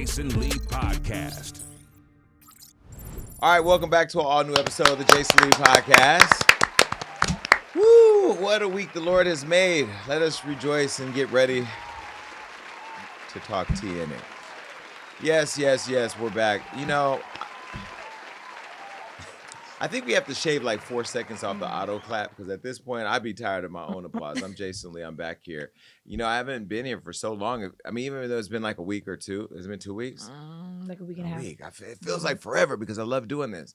Jason Lee Podcast. All right, welcome back to an all-new episode of the Jason Lee Podcast. Woo, what a week the Lord has made. Let us rejoice and get ready to talk tea in it. Yes, we're back. You know, I think we have to shave like 4 seconds off the auto clap because at this point, I'd be tired of my own applause. I'm Jason Lee. I'm back here. You know, I haven't been here for so long. I mean, even though it's been like a week or two. Has it been 2 weeks? Like a week and a half. It feels like forever because I love doing this.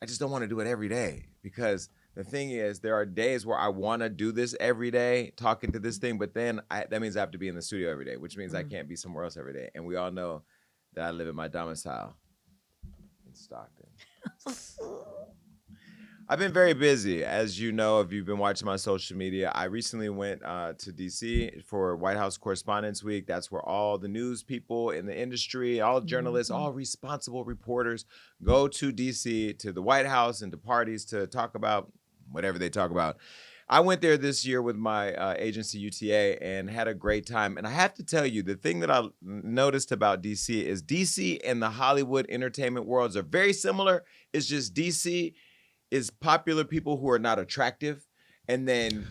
I just don't want to do it every day because the thing is, there are days where I want to do this every day, talking to this thing, but then that means I have to be in the studio every day, which means I can't be somewhere else every day. And we all know that I live in my domicile in Stockton. I've been very busy. As you know, if you've been watching my social media, I recently went to DC for White House Correspondents' Week. That's where all the news people in the industry, all journalists, all responsible reporters go to DC, to the White House and to parties to talk about whatever they talk about. I went there this year with my agency UTA and had a great time. And I have to tell you, the thing that I noticed about DC is DC and the Hollywood entertainment worlds are very similar. It's just DC is popular people who are not attractive. And then,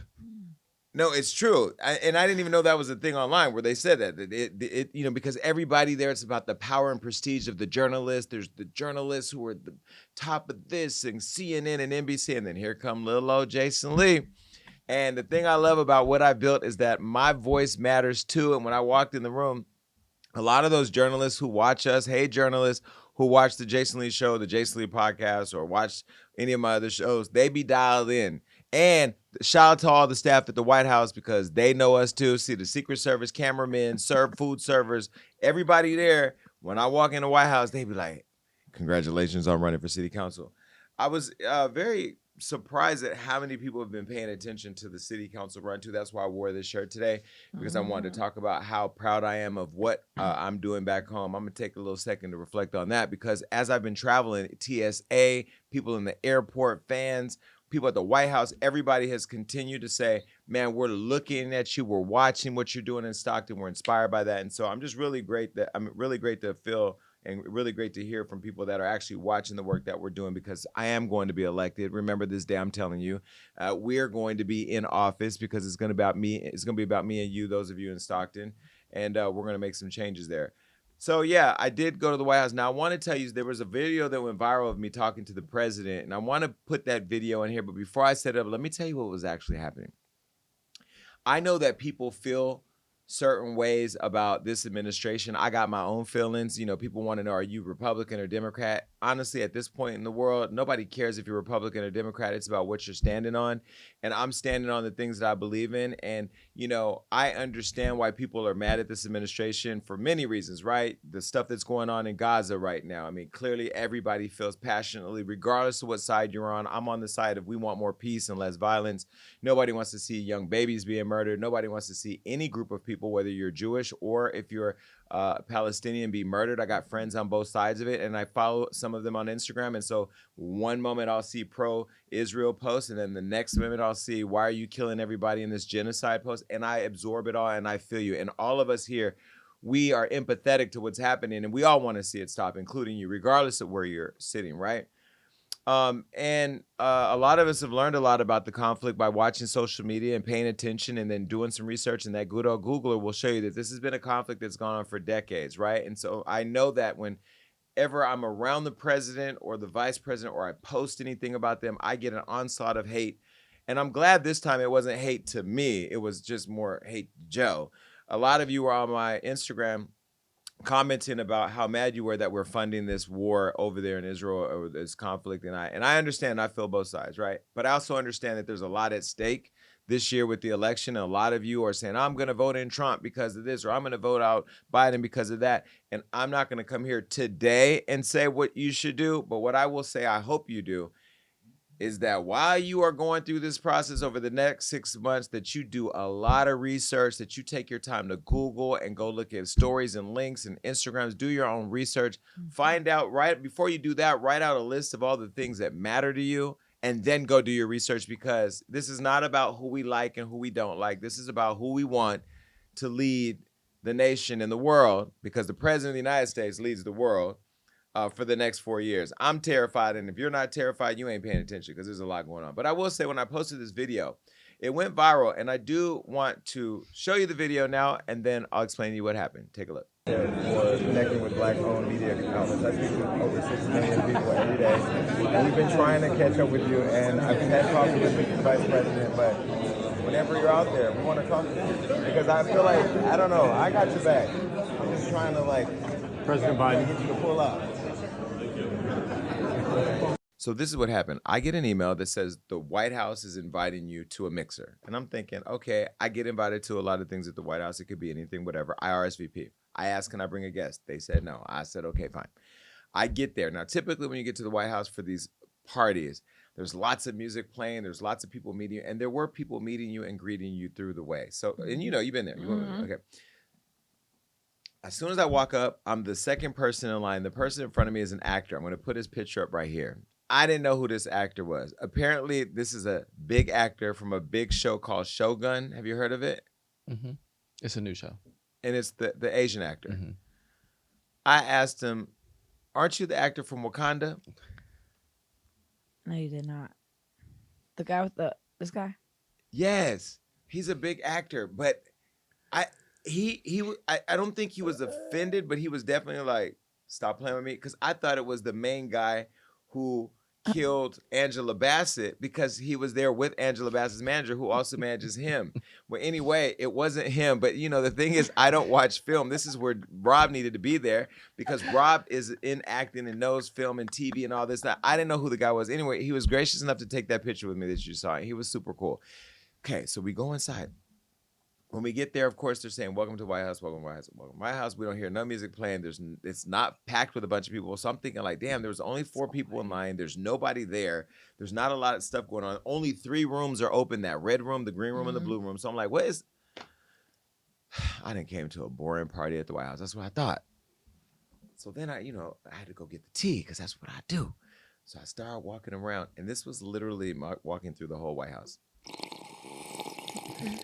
no, it's true. I didn't even know that was a thing online where they said that. You know, because everybody there, it's about the power and prestige of the journalists. There's the journalists who are the top of this and CNN and NBC. And then here come little old Jason Lee. And the thing I love about what I built is that my voice matters too. And when I walked in the room, a lot of those journalists who watch us, hey, journalists who watch the Jason Lee Show, the Jason Lee Podcast, or watch any of my other shows, they be dialed in. And shout out to all the staff at the White House because they know us too. See, the Secret Service, cameramen, food servers, everybody there. When I walk in the White House, they be like, congratulations on running for city council. I was very surprised at how many people have been paying attention to the city council run too. That's why I wore this shirt today, because I wanted to talk about how proud I am of what I'm doing back home. I'm gonna take a little second to reflect on that because as I've been traveling, TSA, people in the airport, fans, people at the White House, everybody has continued to say, man, we're looking at you, we're watching what you're doing in Stockton, we're inspired by that. And so I'm really great to feel and really great to hear from people that are actually watching the work that we're doing because I am going to be elected. Remember this day, I'm telling you, we're going to be in office because it's going to be about me. It's going to be about me and you, those of you in Stockton, and we're going to make some changes there. So yeah, I did go to the White House. Now I want to tell you, there was a video that went viral of me talking to the president, and I want to put that video in here. But before I set it up, let me tell you what was actually happening. I know that people feel certain ways about this administration. I got my own feelings. You know, people want to know, are you Republican or Democrat? Honestly, at this point in the world, nobody cares if you're Republican or Democrat. It's about what you're standing on. And I'm standing on the things that I believe in. And, you know, I understand why people are mad at this administration for many reasons, right? The stuff that's going on in Gaza right now. I mean, clearly everybody feels passionately, regardless of what side you're on. I'm on the side of we want more peace and less violence. Nobody wants to see young babies being murdered. Nobody wants to see any group of people, whether you're Jewish or if you're Palestinian, be murdered. I got friends on both sides of it, and I follow some of them on Instagram. And so one moment I'll see pro-Israel posts, and then the next moment I'll see, why are you killing everybody in this genocide post? And I absorb it all, and I feel you. And all of us here, we are empathetic to what's happening, and we all want to see it stop, including you, regardless of where you're sitting, right? A lot of us have learned a lot about the conflict by watching social media and paying attention and then doing some research, and that good old Googler will show you that this has been a conflict that's gone on for decades, right? And so I know that whenever I'm around the president or the vice president or I post anything about them, I get an onslaught of hate. And I'm glad this time it wasn't hate to me. It was just more hate to Joe. A lot of you were on my Instagram commenting about how mad you were that we're funding this war over there in Israel or this conflict. And I understand, I feel both sides, right? But I also understand that there's a lot at stake this year with the election. And a lot of you are saying, I'm going to vote in Trump because of this, or I'm going to vote out Biden because of that. And I'm not going to come here today and say what you should do. But what I will say, I hope you do, is that while you are going through this process over the next 6 months, that you do a lot of research, that you take your time to Google and go look at stories and links and Instagrams, do your own research, find out, right before you do that, write out a list of all the things that matter to you, and then go do your research, because this is not about who we like and who we don't like. This is about who we want to lead the nation and the world, because the president of the United States leads the world for the next 4 years. I'm terrified, and if you're not terrified, you ain't paying attention because there's a lot going on. But I will say, when I posted this video, it went viral, and I do want to show you the video now, and then I'll explain to you what happened. Take a look. For connecting with Black-owned media outlets. I speak with over 6 million people every day, and we've been trying to catch up with you, and I've had talks with the Vice President, but whenever you're out there, we want to talk to you, because I feel like, I don't know, I got your back. I'm just trying to, like, President Biden, get you to pull up. So this is what happened. I get an email that says the White House is inviting you to a mixer. And I'm thinking, okay, I get invited to a lot of things at the White House. It could be anything, whatever. I RSVP. I asked, can I bring a guest? They said no. I said, okay, fine. I get there. Now, typically when you get to the White House for these parties, there's lots of music playing. There's lots of people meeting you. And there were people meeting you and greeting you through the way. So, and you know, you've been there. Okay. As soon as I walk up, I'm the second person in line. The person in front of me is an actor. I'm going to put his picture up right here. I didn't know who this actor was. Apparently, this is a big actor from a big show called Shogun. Have you heard of it? Mm-hmm. It's a new show. And it's the Asian actor. Mm-hmm. I asked him, aren't you the actor from Wakanda? No, you did not. The guy with this guy? Yes. He's a big actor, but I don't think he was offended, but he was definitely like, stop playing with me. Because I thought it was the main guy who killed Angela Bassett, because he was there with Angela Bassett's manager, who also manages him. Well, anyway, it wasn't him. But, you know, the thing is, I don't watch film. This is where Rob needed to be there, because Rob is in acting and knows film and TV and all this. I didn't know who the guy was. Anyway, he was gracious enough to take that picture with me that you saw. He was super cool. Okay, so we go inside. When we get there, of course, they're saying, welcome to White House, welcome to White House, welcome to White House. We don't hear no music playing. It's not packed with a bunch of people. So I'm thinking like, damn, there was only 4 people in line. There's nobody there. There's not a lot of stuff going on. Only 3 rooms are open, that red room, the green room, and the blue room. So I'm like, what is... I didn't came to a boring party at the White House. That's what I thought. So then I had to go get the tea, because that's what I do. So I started walking around, and this was literally walking through the whole White House.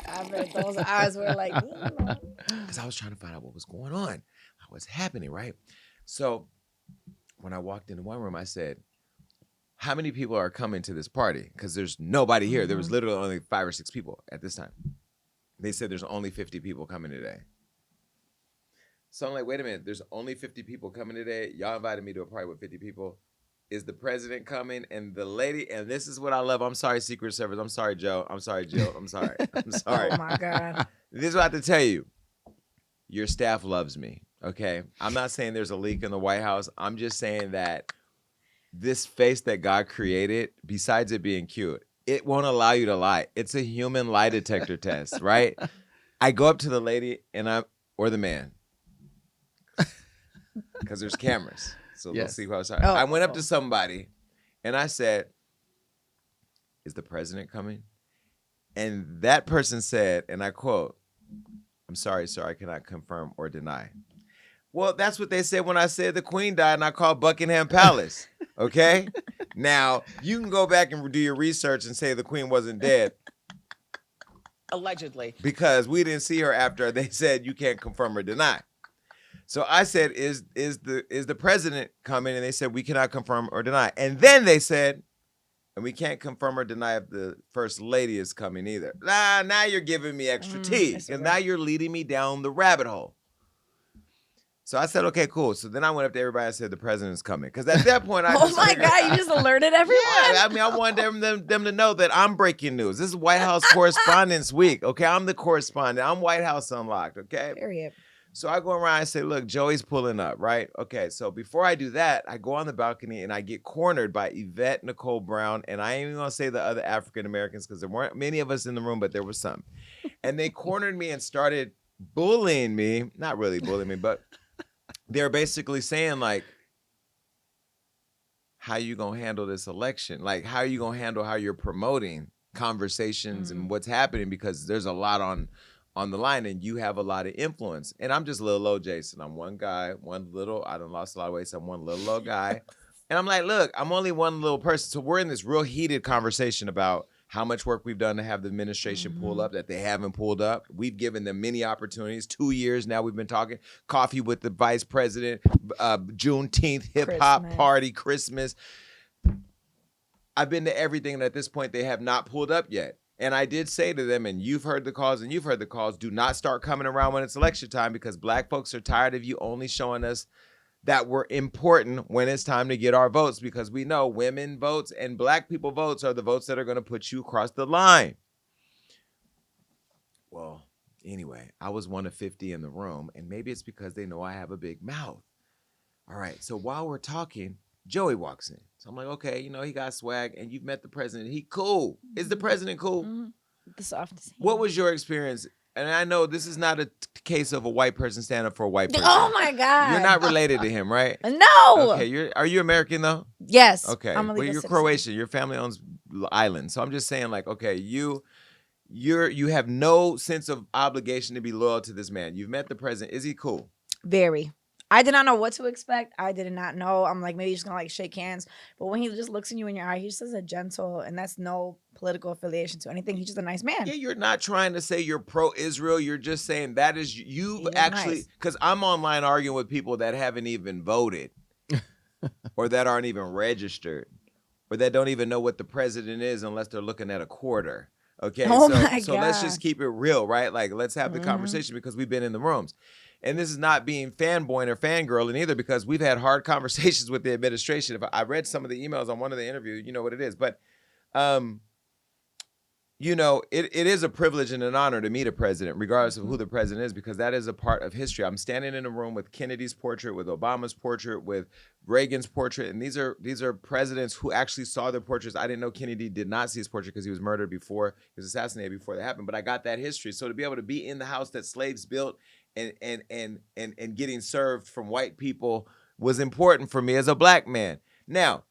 I bet those eyes were like, because I was trying to find out what was going on, what's happening, right? So when I walked into one room, I said, how many people are coming to this party? Because there's nobody here. There was literally only 5 or 6 people at this time. They said there's only 50 people coming today. So I'm like, wait a minute, there's only 50 people coming today. Y'all invited me to a party with 50 people. Is the president coming? And the lady, and this is what I love. I'm sorry, Secret Service. I'm sorry, Joe. I'm sorry, Jill. I'm sorry. I'm sorry. oh my God. This is what I have to tell you. Your staff loves me, okay? I'm not saying there's a leak in the White House. I'm just saying that this face that God created, besides it being cute, it won't allow you to lie. It's a human lie detector test, right? I go up to the lady or the man, because there's cameras. So Yes. we'll see who I was talking. I went up to somebody and I said, is the president coming? And that person said, and I quote, I'm sorry, sir, I cannot confirm or deny. Well, that's what they said when I said the Queen died and I called Buckingham Palace. Okay? Now, you can go back and do your research and say the Queen wasn't dead. Allegedly. Because we didn't see her after they said you can't confirm or deny. So I said, is the president coming? And they said, we cannot confirm or deny. And then they said, and we can't confirm or deny if the first lady is coming either. Now you're giving me extra tea. And now you're leading me down the rabbit hole. So I said, okay, cool. So then I went up to everybody and said, the president's coming. Because at that point, I oh my God, you just alerted everyone. Yeah, I mean, I wanted them to know that I'm breaking news. This is White House Correspondence Week, okay? I'm the correspondent. I'm White House Unlocked, okay? Period. So I go around and say, look, Joey's pulling up, right? Okay, so before I do that, I go on the balcony and I get cornered by Yvette Nicole Brown, and I ain't even gonna say the other African Americans because there weren't many of us in the room, but there was some. And they cornered me and started bullying me. Not really bullying me, but they're basically saying like, how you gonna handle this election? Like, how are you gonna handle how you're promoting conversations and what's happening? Because there's a lot on the line and you have a lot of influence. And I'm just little old Jason. I'm one guy, I done lost a lot of weight, so I'm one little guy. And I'm like, look, I'm only one little person. So we're in this real heated conversation about how much work we've done to have the administration pull up that they haven't pulled up. We've given them many opportunities. 2 years now we've been talking. Coffee with the vice president, Juneteenth, hip-hop Christmas. party, Christmas. I've been to everything, and at this point they have not pulled up yet. And I did say to them, and you've heard the calls and you've heard the calls, do not start coming around when it's election time because black folks are tired of you only showing us that we're important when it's time to get our votes, because we know women votes and black people votes are the votes that are going to put you across the line. Well, anyway, I was one of 50 in the room, and maybe it's because they know I have a big mouth. All right, so while we're talking, Joey walks in. So I'm like, okay, you know, he got swag, and you've met the president. He cool. Is the president cool? The softest. What was your experience? And I know this is not a case of a white person standing up for a white person. Oh my God. You're not related to him, right? No. Okay, are you American though? Yes. Okay. I'm a Well, legal you're citizen. Croatian. Your family owns islands. So I'm just saying, like, okay, you have no sense of obligation to be loyal to this man. You've met the president. Is he cool? Very. I did not know what to expect. I did not know. I'm like, maybe he's gonna like shake hands. But when he just looks in you in your eye, he just is a gentle, and that's no political affiliation to anything. He's just a nice man. Yeah, you're not trying to say you're pro-Israel. You're just saying that is you've He's actually, nice. because I'm online arguing with people that haven't even voted or that aren't even registered or that don't even know what the president is unless they're looking at a quarter. Okay, Oh my so let's God. just keep it real, right? Like, let's have the conversation because we've been in the rooms. And this is not being fanboying or fangirling either, because we've had hard conversations with the administration. If I read some of the emails on one of the interviews, you know what it is. But, you know, it is a privilege and an honor to meet a president, regardless of who the president is, because that is a part of history. I'm standing in a room with Kennedy's portrait, with Obama's portrait, with Reagan's portrait, and these are presidents who actually saw their portraits. I didn't know Kennedy did not see his portrait because he was murdered before, he was assassinated before that happened. But I got that history. So to be able to be in the house that slaves built and getting served from white people was important for me as a black man. Now,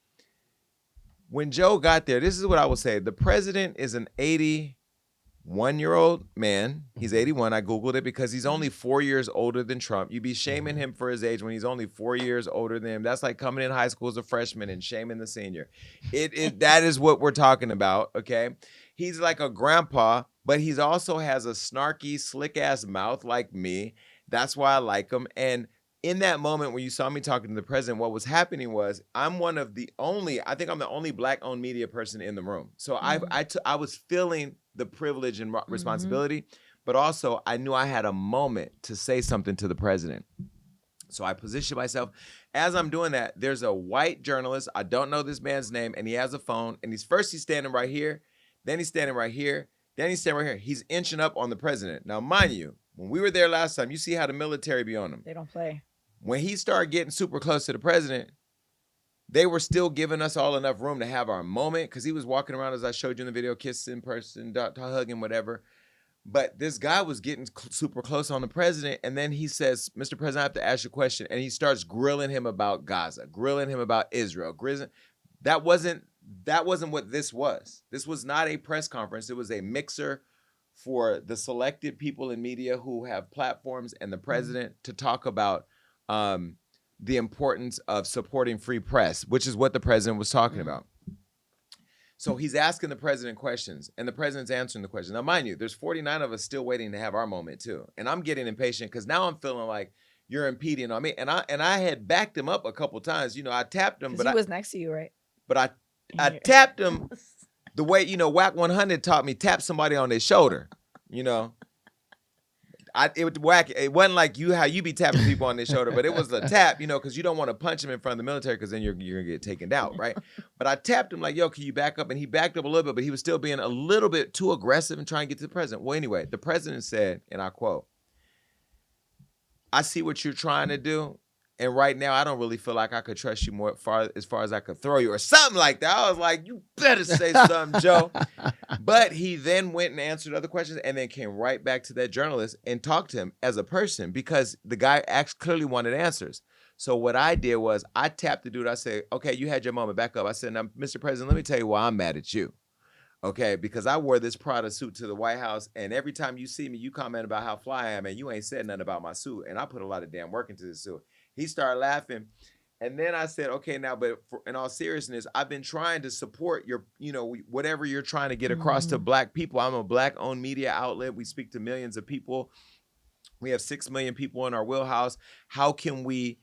when Joe got there, this is what I will say. The president is an 81-year-old man. He's 81. I Googled it because he's only 4 years older than Trump. You'd be shaming him for his age when he's only 4 years older than him. That's like coming in high school as a freshman and shaming the senior. That is what we're talking about, okay? He's like a grandpa, but he also has a snarky, slick-ass mouth like me. That's why I like him. And in that moment when you saw me talking to the president, what was happening was I'm one of the only, I think I'm the only black-owned media person in the room. So I was feeling the privilege and responsibility, but also I knew I had a moment to say something to the president. So I positioned myself. As I'm doing that, there's a white journalist. I don't know this man's name, and he has a phone. And he's standing right here. Then he's standing right here. Then he's standing right here. He's inching up on the president. Now, mind you, when we were there last time, you see how the military be on him. They don't play. When he started getting super close to the president, they were still giving us all enough room to have our moment, because he was walking around, as I showed you in the video, kissing person, hugging, whatever. But this guy was getting super close on the president, and then he says, "Mr. President, I have to ask you a question." And he starts grilling him about Gaza, grilling him about Israel. That wasn't what this was. This was not a press conference. It was a mixer for the selected people in media who have platforms and the president to talk about the importance of supporting free press, which is what the president was talking about. So he's asking the president questions, and the president's answering the questions. Now, mind you, there's 49 of us still waiting to have our moment too. And I'm getting impatient because now I'm feeling like you're impeding on me. And I had backed him up a couple times. You know, I tapped him, but he was next to you, right? But I tapped him the way, you know, Whack 100 taught me, tap somebody on their shoulder, you know. It wasn't like how you be tapping people on their shoulder, but it was a tap, you know, because you don't want to punch him in front of the military because then you're going to get taken out, right? But I tapped him like, yo, can you back up? And he backed up a little bit, but he was still being a little bit too aggressive and trying to get to the president. Well, anyway, the president said, and I quote, "I see what you're trying to do, and right now I don't really feel like I could trust you as far as I could throw you," or something like that. I was like, you better say something, Joe. But he then went and answered other questions and then came right back to that journalist and talked to him as a person, because the guy clearly wanted answers. So what I did was I tapped the dude. I said, "Okay, you had your moment. Back up." I said, "Now, Mr. President, let me tell you why I'm mad at you. Okay, because I wore this Prada suit to the White House, and every time you see me, you comment about how fly I am, and you ain't said nothing about my suit. And I put a lot of damn work into this suit." He started laughing, And then I said, okay, now, but in all seriousness, I've been trying to support your, whatever you're trying to get across to Black people. I'm a Black-owned media outlet. We speak to millions of people. We have 6 million people in our wheelhouse. How can we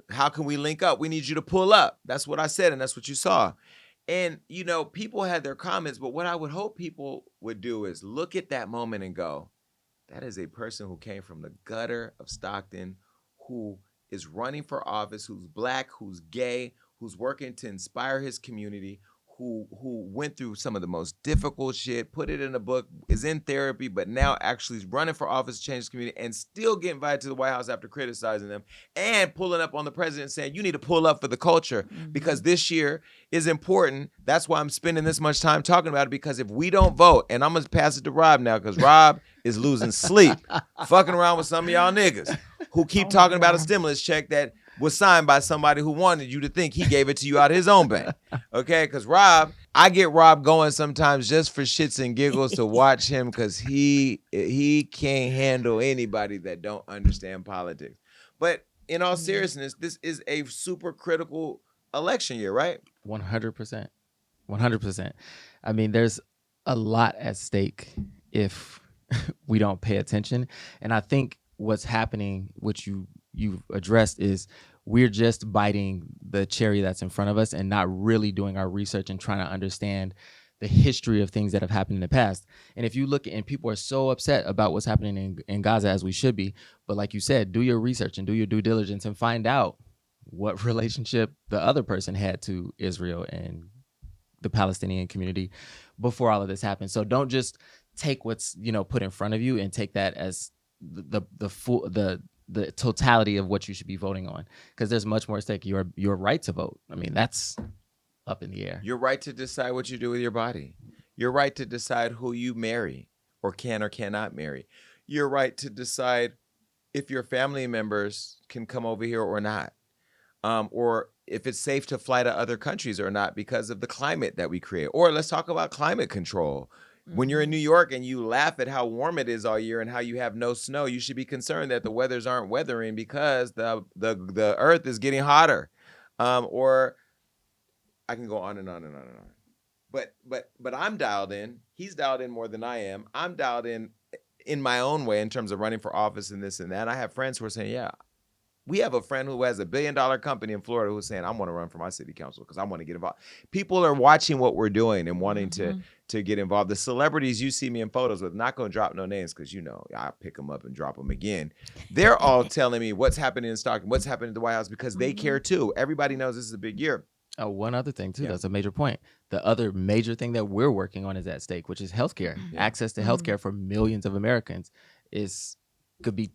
link up? We need you to pull up. That's what I said, and that's what you saw. And, people had their comments, but what I would hope people would do is look at that moment and go, that is a person who came from the gutter of Stockton, who is running for office, who's Black, who's gay, who's working to inspire his community, who went through some of the most difficult shit, put it in a book, is in therapy, but now actually is running for office to change the community and still get invited to the White House after criticizing them and pulling up on the president saying, you need to pull up for the culture because this year is important. That's why I'm spending this much time talking about it, because if we don't vote, and I'm going to pass it to Rob now because Rob is losing sleep, fucking around with some of y'all niggas who keep talking about a stimulus check that was signed by somebody who wanted you to think he gave it to you out of his own bank. Okay? Because Rob, I get Rob going sometimes just for shits and giggles to watch him because he can't handle anybody that don't understand politics. But in all seriousness, this is a super critical election year, right? 100%. 100%. I mean, there's a lot at stake if we don't pay attention. And I think what's happening, which you've addressed, is we're just biting the cherry that's in front of us and not really doing our research and trying to understand the history of things that have happened in the past. And if you look, and people are so upset about what's happening in Gaza, as we should be, but like you said, do your research and do your due diligence and find out what relationship the other person had to Israel and the Palestinian community before all of this happened. So don't just take what's put in front of you and take that as the totality of what you should be voting on, because there's much more at stake. Your right to vote, I mean, that's up in the air. Your right to decide what you do with your body. Your right to decide who you marry or can or cannot marry. Your right to decide if your family members can come over here or not, or if it's safe to fly to other countries or not because of the climate that we create. Or let's talk about climate control. When you're in New York and you laugh at how warm it is all year and how you have no snow, you should be concerned that the weathers aren't weathering because the earth is getting hotter. Or I can go on and on and on and on. But I'm dialed in. He's dialed in more than I am. I'm dialed in my own way in terms of running for office and this and that. I have friends who are saying, yeah. We have a friend who has $1 billion company in Florida who's saying, I want to run for my city council because I want to get involved. People are watching what we're doing and wanting to get involved. The celebrities you see me in photos with, not going to drop no names because, I pick them up and drop them again. They're all telling me what's happening in Stockton, what's happening at the White House because they care too. Everybody knows this is a big year. Oh, one other thing too, that's a major point. The other major thing that we're working on is at stake, which is healthcare. Access to healthcare for millions of Americans could be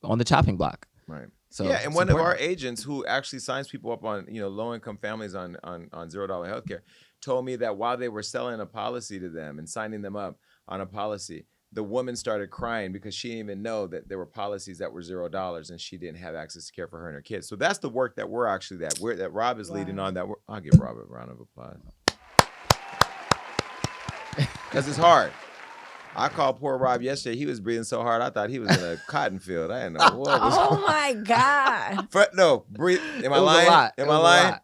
on the chopping block. Right. So yeah, and one of our agents who actually signs people up on low-income families on $0 healthcare told me that while they were selling a policy to them and signing them up on a policy, the woman started crying because she didn't even know that there were policies that were $0 and she didn't have access to care for her and her kids. So that's the work that we're actually that Rob is leading on. I'll give Rob a round of applause because it's hard. I called poor Rob yesterday. He was breathing so hard, I thought he was in a cotton field. I didn't know what was Oh my God. breathe. Am I lying? Am I lying?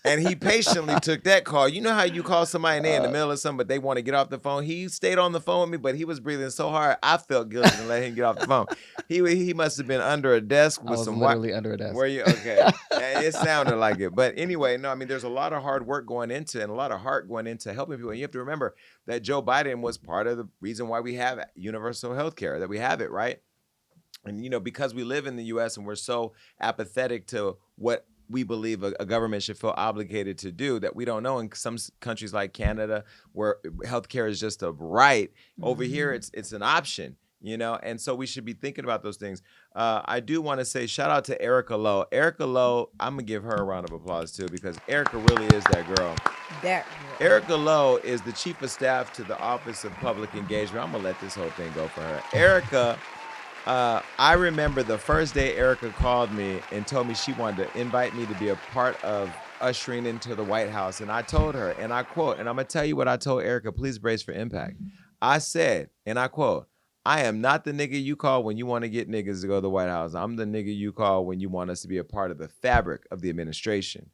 And he patiently took that call. You know how you call somebody and they're in the middle of something, but they want to get off the phone? He stayed on the phone with me, but he was breathing so hard, I felt guilty to let him get off the phone. He must have been under a desk with some literally under a desk. Were you? Okay. It sounded like it. But anyway, no, I mean, there's a lot of hard work going into and a lot of heart going into helping people. And you have to remember that Joe Biden was part of the reason why we have universal health care, that we have it, right? And, because we live in the U.S. and we're so apathetic to what we believe a government should feel obligated to do, that we don't know. In some countries like Canada, where healthcare is just a right, over here it's an option, and so we should be thinking about those things. I do want to say shout out to Erica Lowe. Erica Lowe, I'm gonna give her a round of applause too, because Erica really is that girl. Erica Lowe is the chief of staff to the Office of Public Engagement. I'm gonna let this whole thing go for her. Erica, I remember the first day Erica called me and told me she wanted to invite me to be a part of ushering into the White House. And I told her, and I quote, and I'm going to tell you what I told Erica, please brace for impact. I said, and I quote, I am not the nigga you call when you want to get niggas to go to the White House. I'm the nigga you call when you want us to be a part of the fabric of the administration.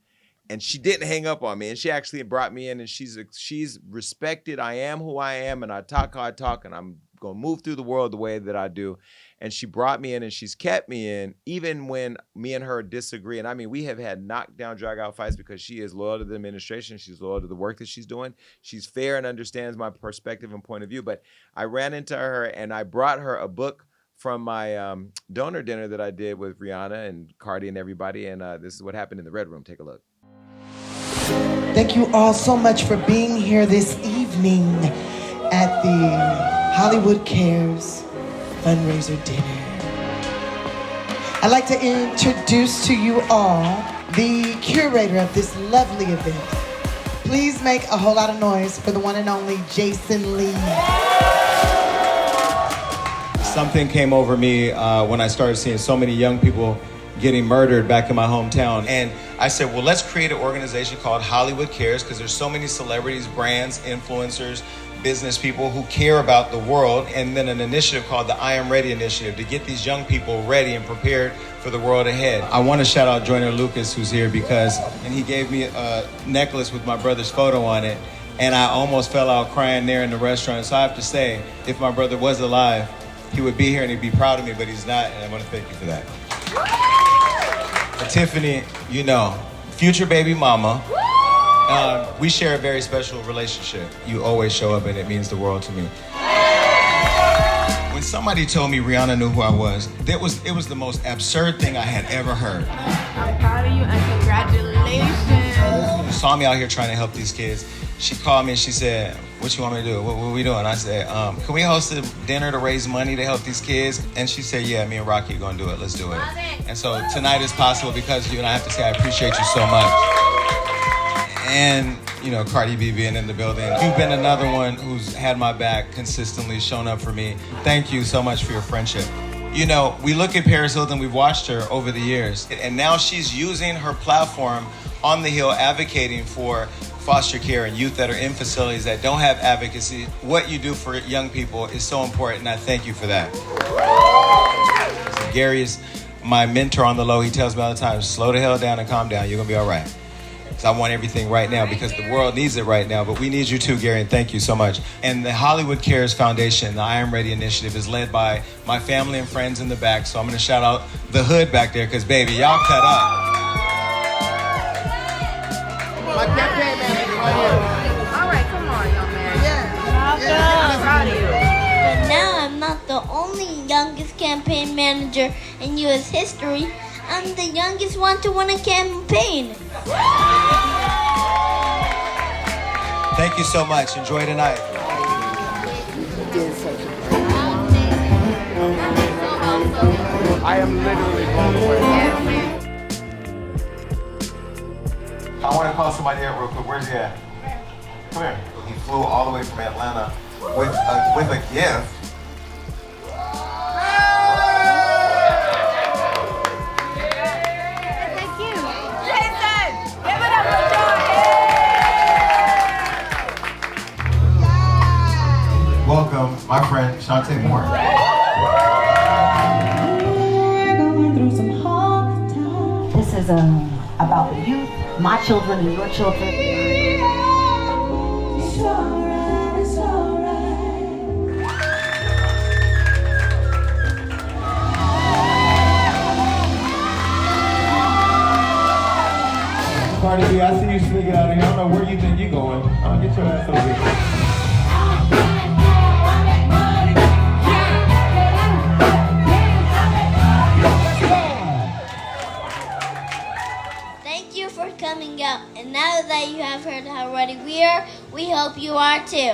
And she didn't hang up on me. And she actually brought me in, and she's respected. I am who I am, and I talk how I talk, and I'm going to move through the world the way that I do. And she brought me in, and she's kept me in, even when me and her disagree. And I mean, we have had knockdown, drag-out fights because she is loyal to the administration. She's loyal to the work that she's doing. She's fair and understands my perspective and point of view. But I ran into her, and I brought her a book from my donor dinner that I did with Rihanna and Cardi and everybody. And this is what happened in the Red Room. Take a look. Thank you all so much for being here this evening at the Hollywood Cares fundraiser dinner. I'd like to introduce to you all the curator of this lovely event. Please make a whole lot of noise for the one and only Jason Lee. Something came over me when I started seeing so many young people getting murdered back in my hometown. And I said, well, let's create an organization called Hollywood Cares, because there's so many celebrities, brands, influencers, business people who care about the world. And then an initiative called the I Am Ready initiative to get these young people ready and prepared for the world ahead. I want to shout out Joyner Lucas, who's here, and he gave me a necklace with my brother's photo on it. And I almost fell out crying there in the restaurant. So I have to say, if my brother was alive, he would be here and he'd be proud of me, but he's not. And I want to thank you for that. Tiffany, you know, future baby mama. We share a very special relationship. You always show up, and it means the world to me. When somebody told me Rihanna knew who I was, it was the most absurd thing I had ever heard. I'm proud of you, and congratulations. You saw me out here trying to help these kids. She called me and she said, what you want me to do? What are we doing? I said, can we host a dinner to raise money to help these kids? And she said, yeah, me and Rocky are going to do it. Let's do it. And so tonight is possible because of you, and I have to say I appreciate you so much. And, you know, Cardi B being in the building. You've been another one who's had my back, consistently shown up for me. Thank you so much for your friendship. You know, we look at Paris Hilton, we've watched her over the years, and now she's using her platform on the Hill advocating for foster care and youth that are in facilities that don't have advocacy. What you do for young people is so important, and I thank you for that. So Gary is my mentor on the low. He tells me all the time, slow the hell down and calm down. You're going to be all right. So I want everything right now because the world needs it right now, but we need you too, Gary, and thank you so much. And the Hollywood Cares Foundation, the I Am Ready initiative, is led by my family and friends in the back, so I'm going to shout out the hood back there because, baby, y'all cut up. My campaign manager right here. All right, come on, young man. Yeah. I'm proud of you. But now I'm not the only youngest campaign manager in U.S. history. I'm the youngest one to win a campaign. Thank you so much. Enjoy tonight. I am literally blown away. I want to call somebody out real quick. Where's he at? Come here. He flew all the way from Atlanta with a gift. Thank you. Jason, give it up for Jordan. Welcome, my friend Shantae Moore. This is about the youth, my children and your children. It's alright, it's alright. Cardi B, I see you sneaking out of here. I don't know where you think you're going. I'll get your ass over here. Thank you for coming out. And now that you have heard how ready we are, we hope you are too.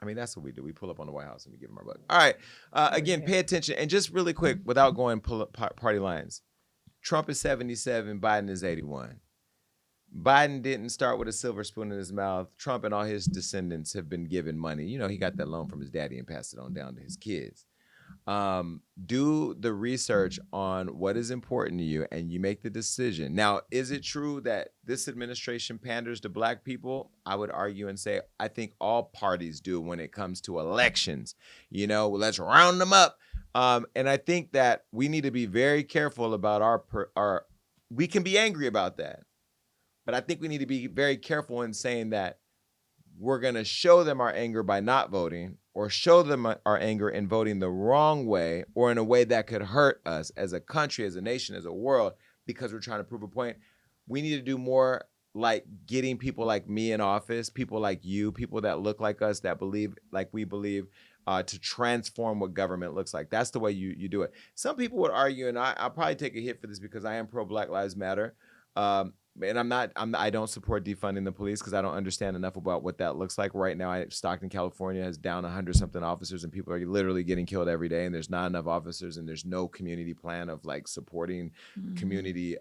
I mean, that's what we do. We pull up on the White House and we give them our buck. All right. Again, pay attention. And just really quick, without going party lines, Trump is 77, Biden is 81. Biden didn't start with a silver spoon in his mouth. Trump and all his descendants have been given money. You know, he got that loan from his daddy and passed it on down to his kids. Do the research on what is important to you, and you make the decision. Now, is it true that this administration panders to black people? I would argue and say I think all parties do when it comes to elections. Let's round them up. And I think that we need to be very careful about our. We can be angry about that, but I think we need to be very careful in saying that we're going to show them our anger by not voting, or show them our anger in voting the wrong way, or in a way that could hurt us as a country, as a nation, as a world, because we're trying to prove a point. We need to do more like getting people like me in office, people like you, people that look like us, that believe like we believe, to transform what government looks like. That's the way you do it. Some people would argue, and I'll probably take a hit for this because I am pro Black Lives Matter. And I don't support defunding the police because I don't understand enough about what that looks like. Right now, Stockton, California has down 100-something officers, and people are literally getting killed every day, and there's not enough officers, and there's no community plan of like supporting community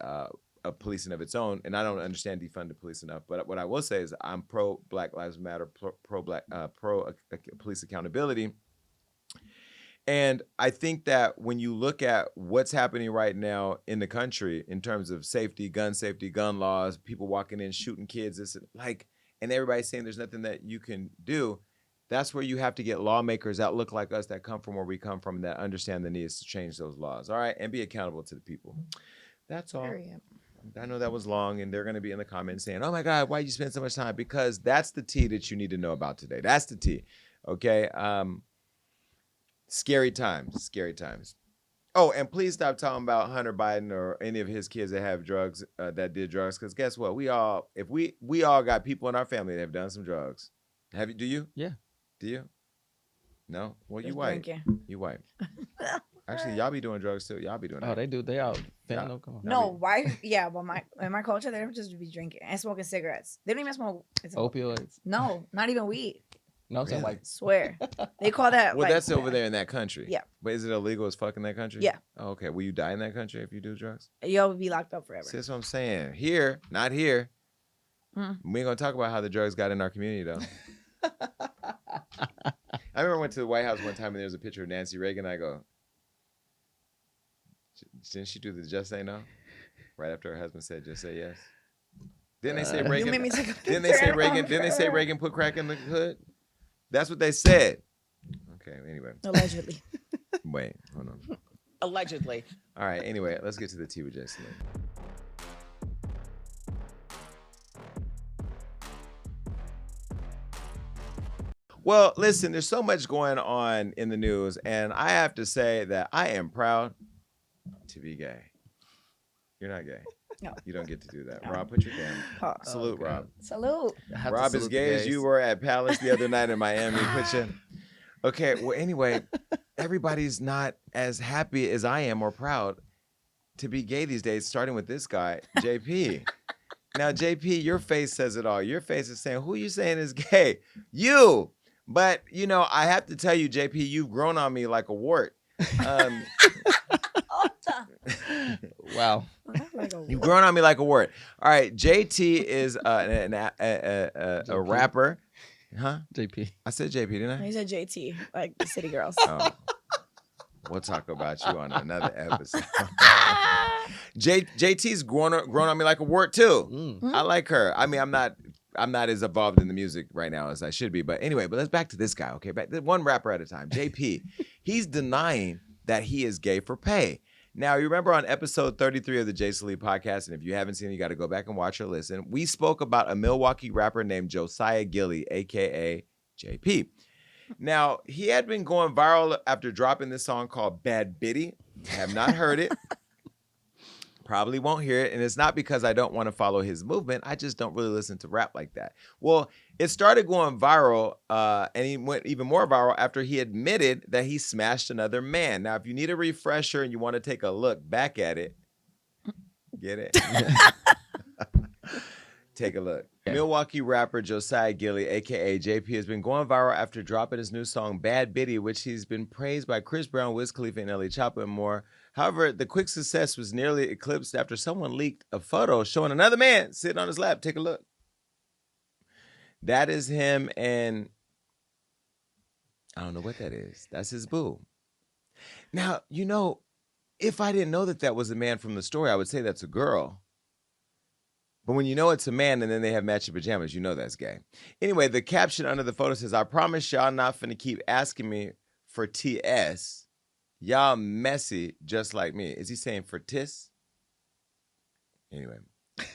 policing of its own. And I don't understand defund the police enough. But what I will say is I'm pro Black Lives Matter, pro police accountability. And I think that when you look at what's happening right now in the country in terms of safety, gun laws, people walking in, shooting kids, and everybody's saying there's nothing that you can do, that's where you have to get lawmakers that look like us, that come from where we come from, that understand the needs to change those laws, all right? And be accountable to the people. That's all. I know that was long, and they're going to be in the comments saying, oh my God, why'd you spend so much time? Because that's the tea that you need to know about today. That's the tea, okay? Scary times. Oh, and please stop talking about Hunter Biden or any of his kids that have drugs, that did drugs. Because guess what? We all got people in our family that have done some drugs. Do you? Yeah. Do you? No? Well, Just you white. drinking. You white. Actually, y'all be doing drugs too. Y'all be doing that. Oh, they do. They all. Come on. No, why? Yeah, well, in my culture, they don't just be drinking and smoking cigarettes. They don't even smoke opioids. No, not even weed. No, really? So Swear. They call that. Well, that's over there in that country. Yeah. But is it illegal as fuck in that country? Yeah. Oh, okay. Will you die in that country if you do drugs? You'll be locked up forever. See, that's what I'm saying. Here, not here. We ain't gonna talk about how the drugs got in our community though. I remember I went to the White House one time and there was a picture of Nancy Reagan. I go, didn't she do the just say no? Right after her husband said just say yes. Didn't they say Reagan? Didn't they say Reagan put crack in the hood? That's what they said. Okay, anyway. Allegedly. Wait, hold on. Allegedly. All right, anyway, let's get to the tea with Jason. Well, listen, there's so much going on in the news, and I have to say that I am proud to be gay. You're not gay. No. You don't get to do that. No. Rob, put your damn salute, Rob. Salute. Rob, as gay as you were at Palace the other night in Miami. Okay, well, anyway, everybody's not as happy as I am or proud to be gay these days, starting with this guy, JP. Now, JP, your face says it all. Your face is saying, who you saying is gay? You. But, I have to tell you, JP, you've grown on me like a wart. Wow. You've grown on me like a wart. All right, JT is a rapper. Huh? JP. I said JP, didn't I? He said JT, like the City Girls. Oh. We'll talk about you on another episode. JT's grown on me like a wart too. I like her. I mean, I'm not as involved in the music right now as I should be. But anyway, let's back to this guy, okay? One rapper at a time. JP. He's denying that he is gay for pay. Now, you remember on episode 33 of the JLP podcast, and if you haven't seen it, you got to go back and watch or listen. We spoke about a Milwaukee rapper named Josiah Gilly, a.k.a. JP. Now, he had been going viral after dropping this song called Bad Bitty. Have not heard it. Probably won't hear it. And it's not because I don't want to follow his movement. I just don't really listen to rap like that. Well, it started going viral, and he went even more viral after he admitted that he smashed another man. Now, if you need a refresher and you want to take a look back at it, get it? Take a look. Yeah. Milwaukee rapper Josiah Gilly, a.k.a. JP, has been going viral after dropping his new song, Bad Bitty, which he's been praised by Chris Brown, Wiz Khalifa, and Ellie Choppa, and more. However, the quick success was nearly eclipsed after someone leaked a photo showing another man sitting on his lap. Take a look. That is him, and I don't know what that is. That's his boo. Now, you know, if I didn't know that that was a man from the story, I would say that's a girl. But when you know it's a man and then they have matching pajamas, you know that's gay. Anyway, the caption under the photo says, I promise y'all not finna keep asking me for TS. Y'all messy just like me. Is he saying for TIS? Anyway,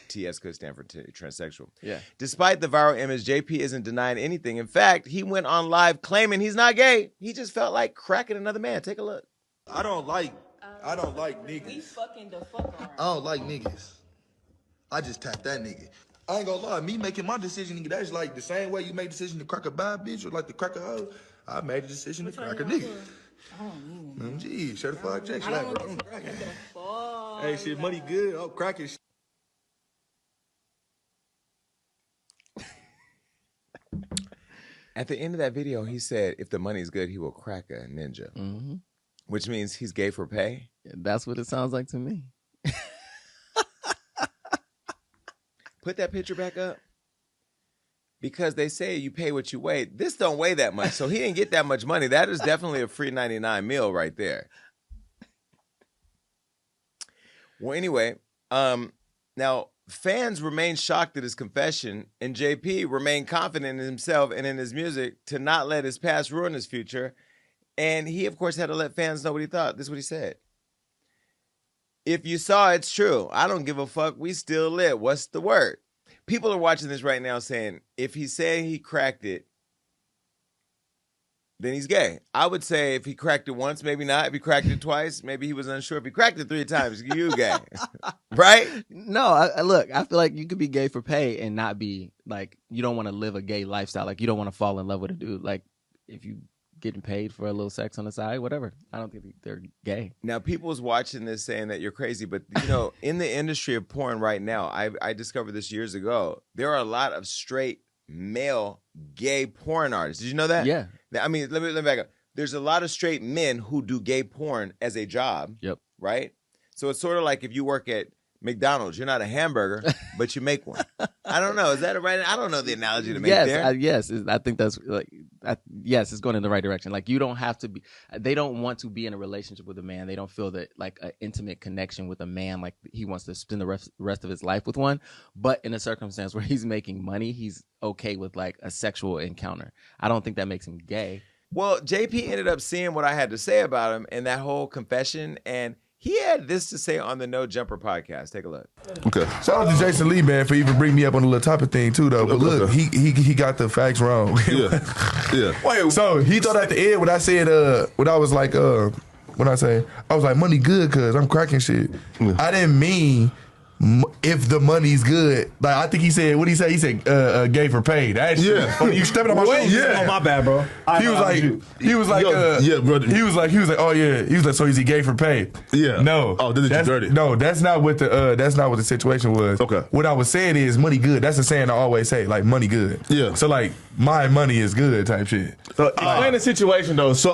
TS could stand for transsexual. Yeah. Despite the viral image, JP isn't denying anything. In fact, he went on live claiming he's not gay. He just felt like cracking another man. Take a look. I don't like niggas. We fucking the fuck around. I don't like niggas. I just tapped that nigga. I ain't gonna lie, me making my decision, nigga, that's like the same way you made a decision to crack a bad bitch or like to crack a hoe. I made a decision to crack a nigga. Gee, certified J. I'm cracking. Hey, shit, money good. I'm cracking shit. At the end of that video, he said, if the money's good, he will crack a ninja. Mm-hmm. Which means he's gay for pay? That's what it sounds like to me. Put that picture back up. Because they say you pay what you weigh. This don't weigh that much, so he didn't get that much money. That is definitely a free 99 meal right there. Well, anyway, now fans remain shocked at his confession, and JP remained confident in himself and in his music to not let his past ruin his future. And he, of course, had to let fans know what he thought. This is what he said. If you saw, it's true. I don't give a fuck. We still lit. What's the word? People are watching this right now saying, if he's saying he cracked it, then he's gay. I would say if he cracked it once, maybe not. If he cracked it twice, maybe he was unsure. If he cracked it 3 times, you gay. Right? No, look, I feel like you could be gay for pay and not be, like, you don't want to live a gay lifestyle. Like, you don't want to fall in love with a dude. Like, if you getting paid for a little sex on the side, whatever. I don't think they're gay. Now, people's watching this saying that you're crazy, but, you know, in the industry of porn right now, I discovered this years ago, there are a lot of straight male gay porn artists. Did you know that? Yeah. I mean, let me back up. There's a lot of straight men who do gay porn as a job. Yep. Right? So it's sort of like if you work at McDonald's, you're not a hamburger, but you make one. I don't know. Is that a right? I don't know the analogy to make there. Yes. I think that's like, yes, it's going in the right direction. Like, you don't have to be, they don't want to be in a relationship with a man. They don't feel that, like, an intimate connection with a man, like he wants to spend the rest of his life with one. But in a circumstance where he's making money, he's okay with, like, a sexual encounter. I don't think that makes him gay. Well, JP ended up seeing what I had to say about him in that whole confession, and he had this to say on the No Jumper podcast. Take a look. Okay. Shout out to Jason Lee, man, for even bringing me up on the little topic thing too, though. But look, he got the facts wrong. Yeah. Wait. So he thought at the end when I said when I was like when I was like money good cause I'm cracking shit. Yeah. I didn't mean if the money's good. Like, I think he said, what did he say? He said gay for pay. That shit. Funny. You stepping on my shoes? Yeah. Oh, my bad, bro. He was like, yeah, brother. He was like, oh yeah. He was like, so is he gay for pay? Yeah. No. Oh, this is dirty. No, that's not what the situation was. Okay. What I was saying is money good. That's the saying I always say, like, money good. Yeah. So, like, my money is good type shit. So explain the situation though. So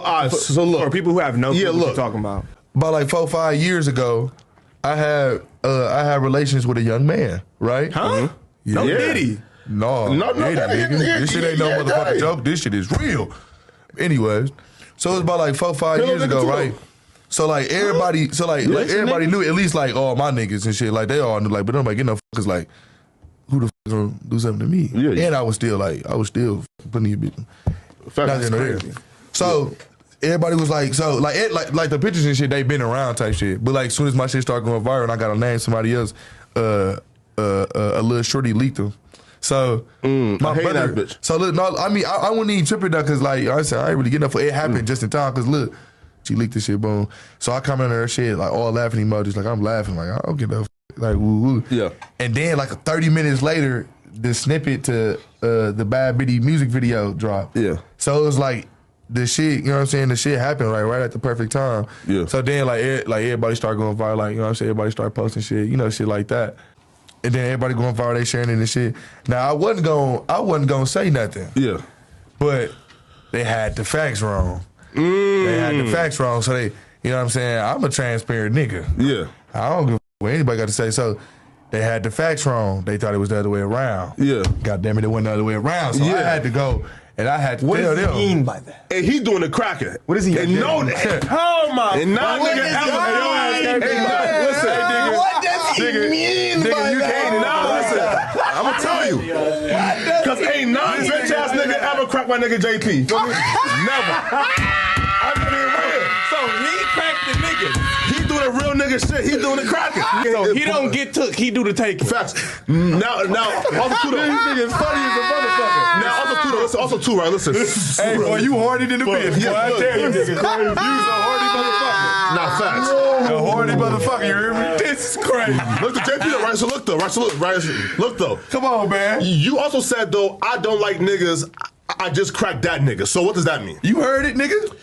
look, for people who have no clue what you're talking about. About like 4-5 years ago, I had relations with a young man, right? Huh? Yeah. No Diddy. No, nigga. This shit ain't no motherfucking joke. This shit is real. Anyways, so it was about like 4-5 years ago, right? So like everybody, everybody knew, at least like all my niggas and shit, like they all knew, like, but nobody get no fuckers, like, who the fuck gonna do something to me? Yeah. And I was still putting you bitch. That's crazy. So. Everybody was like, so like the pictures and shit, they been around type shit. But like, as soon as my shit started going viral and I got to name somebody else, a little shorty leaked them. So my brother, that bitch. So look, no, I mean, I wouldn't even trip it though, cause like I said, I ain't really getting up for it. Happened just in time, cause look, she leaked this shit, boom. So I commented on her shit, like all laughing emojis, like I'm laughing, like I don't get up, like woo woo. Yeah. And then like 30 minutes later, the snippet to the Bad Bitty music video dropped. Yeah. So it was like. The shit, you know what I'm saying? The shit happened like right at the perfect time. Yeah. So then like everybody started going viral, like, you know what I'm saying? Everybody started posting shit, you know, shit like that. And then everybody going viral, they sharing it and shit. Now I wasn't gonna say nothing. Yeah. But they had the facts wrong. They had the facts wrong. So they, you know what I'm saying? I'm a transparent nigga. Yeah. I don't give a what anybody got to say. So they had the facts wrong. They thought it was the other way around. Yeah. God damn it, it wasn't the other way around. So I had to go And I had to What tell does them. he mean by that? And he doing the cracker. What is he? And no, oh my! And not what nigga does ever. Listen, nigga. What does he mean by that? Listen, I'm gonna tell you. Because ain't not bitch ass nigga ever crack my nigga JP. Feel me? Never. I'm being real. So he cracked the niggas. He do the real nigga shit. He doing the cracking. So he don't get took. He do the taking. Facts. Now, also too though. This nigga's funny as a motherfucker. Now, also too, right? Listen. Hey, boy, you horny than the bitch. Boy, I tell you, nigga. You was a horny motherfucker. Nah, facts. A horny motherfucker, you hear me? This is crazy. Look, the JP though, right? So look though, look though. Come on, man. You also said though, I don't like niggas. I just cracked that nigga. So what does that mean? You heard it, nigga?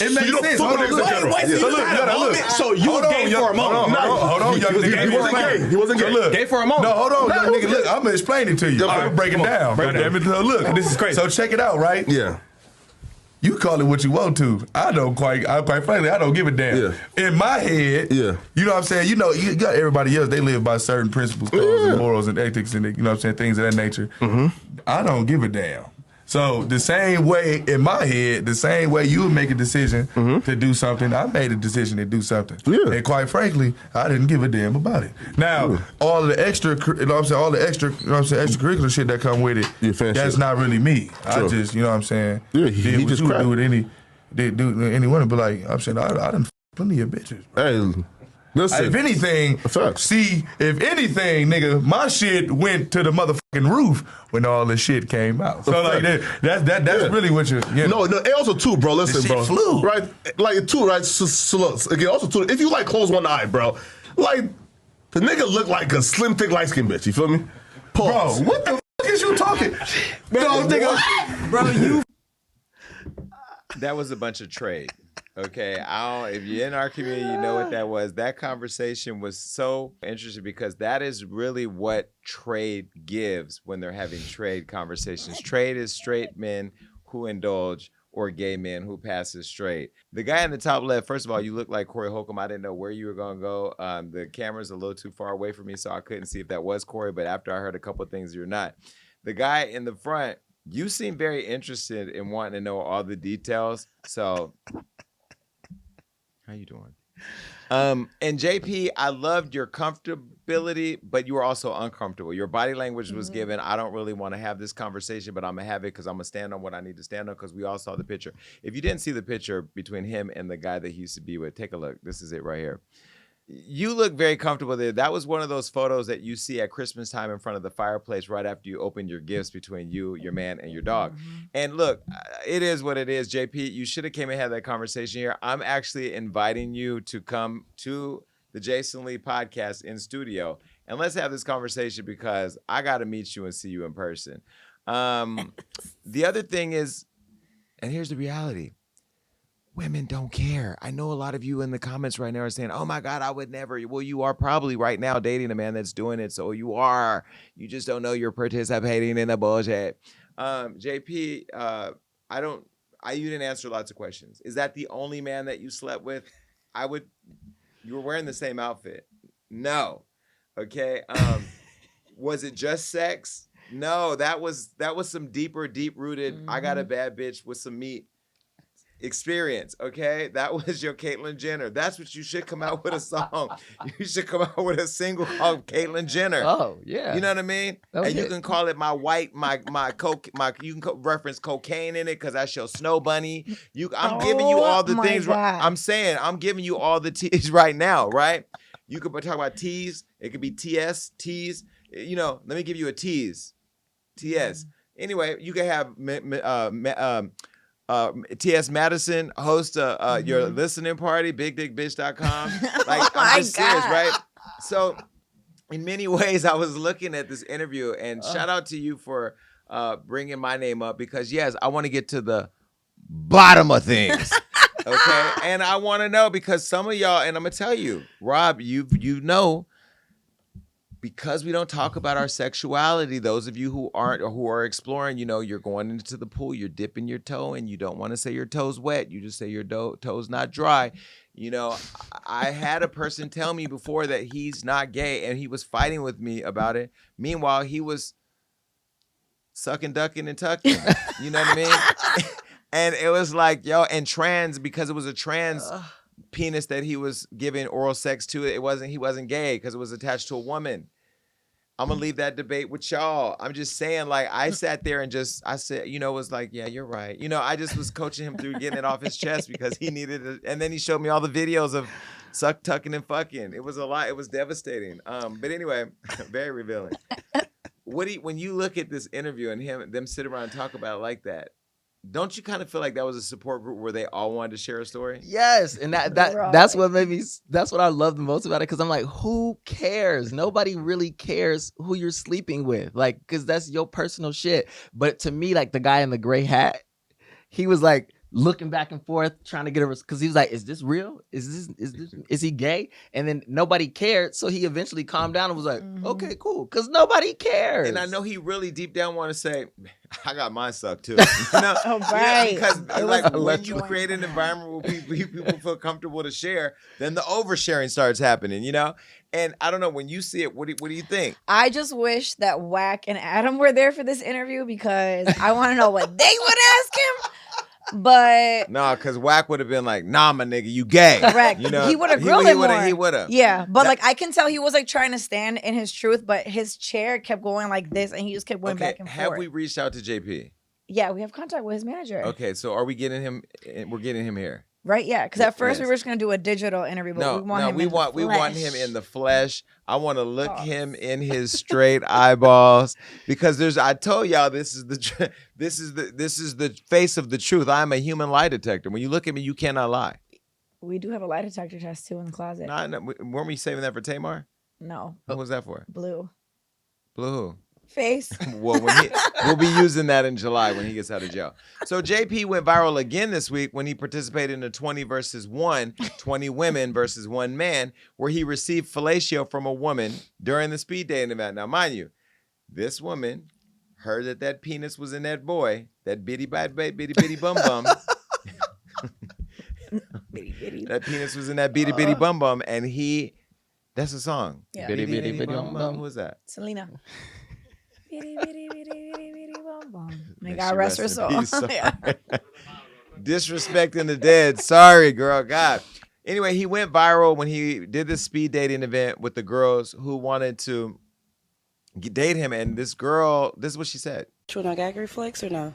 It makes you don't sense. fuck with niggas in general. So look, you gotta look. So you was gay for a moment. Hold on, young nigga. He wasn't gay. He wasn't gay. Look, Gay for a moment. No, hold on, young nigga. Look, I'm gonna explain it to you. I'm gonna break it down. Damn it, look. This is crazy. So check it out, right? Yeah. You call it what you want to. I quite frankly, I don't give a damn. Yeah. In my head, you know what I'm saying? You know, you got everybody else, they live by certain principles, codes, and morals, and ethics, and you know what I'm saying, things of that nature. I don't give a damn. So the same way, in my head, the same way you would make a decision to do something, I made a decision to do something. Yeah. And quite frankly, I didn't give a damn about it. Now, all of the extra, you know what I'm saying, all the extra, you know what I'm saying, extracurricular shit that come with it, that's not really me. I just, you know what I'm saying, he did what just you would cracked. do with any woman, but like, I'm saying, I done plenty of bitches. Hey, listen. If anything, nigga, my shit went to the motherfucking roof when all this shit came out. So like that's really what you know. No, and also too, bro. Listen, bro. Flew. Right, like too, right. So look, again, also too. If you like close one eye, bro, like the nigga look like a slim, thick, light skinned bitch. You feel me? Pause. Bro, what the fuck is you talking? Bro, you. That was a bunch of trade. Okay, if you're in our community, you know what that was. That conversation was so interesting because that is really what trade gives when they're having trade conversations. Trade is straight men who indulge or gay men who pass as straight. The guy in the top left, first of all, you look like Corey Holcomb. I didn't know where you were going to go. The camera's a little too far away from me, so I couldn't see if that was Corey, but after I heard a couple of things, you're not. The guy in the front, you seem very interested in wanting to know all the details, so... How you doing? And JP, I loved your comfortability, but you were also uncomfortable. Your body language was given, I don't really want to have this conversation, but I'm going to have it because I'm going to stand on what I need to stand on because we all saw the picture. If you didn't see the picture between him and the guy that he used to be with, take a look. This is it right here. You look very comfortable there. That was one of those photos that you see at Christmas time in front of the fireplace right after you open your gifts between you, your man, and your dog. And look, it is what it is. JP, you should have came and had that conversation here. I'm actually inviting you to come to the Jason Lee podcast in studio, and let's have this conversation because I got to meet you and see you in person. The other thing is, and here's the reality. Women don't care. I know a lot of you in the comments right now are saying, oh my God, I would never. Well, you are probably right now dating a man that's doing it. So you are. You just don't know you're participating in the bullshit. JP, you didn't answer lots of questions. Is that the only man that you slept with? You were wearing the same outfit. No. Okay. Was it just sex? No, that was some deep-rooted, I got a bad bitch with some meat experience, okay? That was your Caitlyn Jenner. That's what you should come out with a song. You should come out with a single called Caitlyn Jenner. Oh, yeah. You know what I mean? And you can call it you can reference cocaine in it because that's your snow bunny. I'm giving you all the things. I'm saying, I'm giving you all the T's right now, right? You could talk about T's. It could be TS, T's. You know, let me give you a T's. TS. Anyway, you can have T.S. Madison host your listening party, bigdickbitch.com. Like, I'm just serious, right? So in many ways, I was looking at this interview, and shout out to you for bringing my name up because, yes, I want to get to the bottom of things, okay? And I want to know because some of y'all, and I'm going to tell you, Rob, you know, because we don't talk about our sexuality, those of you who aren't or who are exploring, you know, you're going into the pool, you're dipping your toe and you don't want to say your toe's wet. You just say your toe's not dry. You know, I had a person tell me before that he's not gay and he was fighting with me about it. Meanwhile, he was sucking, ducking, and tucking. You know what I mean? And it was like, yo, and trans, because it was a trans penis that he was giving oral sex to, he wasn't gay because it was attached to a woman. I'm gonna leave that debate with y'all. I'm just saying, like, I sat there and I said, it was like, yeah, you're right. I just was coaching him through getting it off his chest because he needed it. And then he showed me all the videos of suck, tucking, and fucking. It was a lot. It was devastating. But anyway, very revealing. When you look at this interview and them sit around and talk about it like that, don't you kind of feel like that was a support group where they all wanted to share a story? Yes, and that's what made me. That's what I love the most about it, because I'm like, who cares? Nobody really cares who you're sleeping with, like, because that's your personal shit. But to me, like the guy in the gray hat, he was like looking back and forth, trying to get a, because he was like, is this real? Is he gay? And then nobody cared, so he eventually calmed down and was like, okay, cool, because nobody cares. And I know he really deep down want to say, I got mine sucked too. Right. Because like when you create an environment where people feel comfortable to share, then the oversharing starts happening, And I don't know, when you see it, what do you think? I just wish that Wack and Adam were there for this interview because I want to know what they would ask him. But no, because Wack would have been like, nah, my nigga, you gay. Correct. He would have grilled him more. He would have. Yeah, but like I can tell he was like trying to stand in his truth, but his chair kept going like this, and he just kept going back and forth. Have we reached out to JP? Yeah, we have contact with his manager. Okay, so are we getting him? We're getting him here. Right, yeah, because at first we were just gonna do a digital interview, but we want him in the flesh. I want to look him in his straight eyeballs because I told y'all this is the face of the truth. I'm a human lie detector. When you look at me, you cannot lie. We do have a lie detector test too in the closet. No, weren't we saving that for Tamar? No. What was that for? Blue. Blue who? Face. Well, we'll be using that in July when he gets out of jail. So JP went viral again this week when he participated in a 20 versus 1, 20 women versus 1 man, where he received fellatio from a woman during the speed dating event. Now, mind you, this woman heard that penis was in that boy, that bitty bum bum. That penis was in that bitty bum bum, and that's a song. Yeah. Bitty bum bum. Who was that? Selena. May God rest her soul. Disrespecting the dead. Sorry, girl. God. Anyway, he went viral when he did this speed dating event with the girls who wanted to date him. And this girl, this is what she said. True, no gag reflex or no?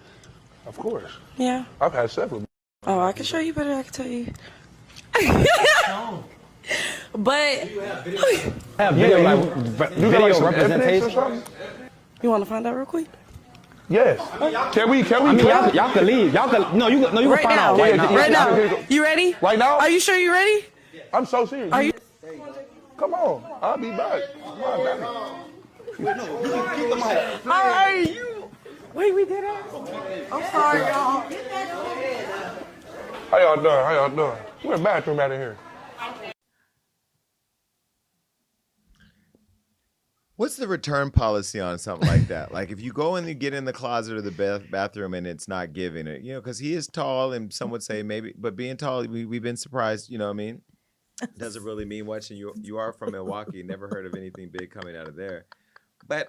Of course. Yeah. I've had sex with. Oh, I can show you, but I can tell you. But have video representation. You want to find out real quick? Yes. Can we? I mean, y'all can leave. Y'all can Right find now. out right now. Right now. You ready? Right now? Are you sure you ready? I'm so serious. Are you? Come on. I'll be back. Come on, baby. All right. Wait, we did it. I'm sorry, y'all. How y'all doing? Where's the bathroom out of here? What's the return policy on something like that? Like if you go and you get in the closet or the bathroom and it's not giving it, because he is tall and some would say maybe, but being tall, we've been surprised, you know what I mean? Doesn't really mean much. And you are from Milwaukee, never heard of anything big coming out of there. But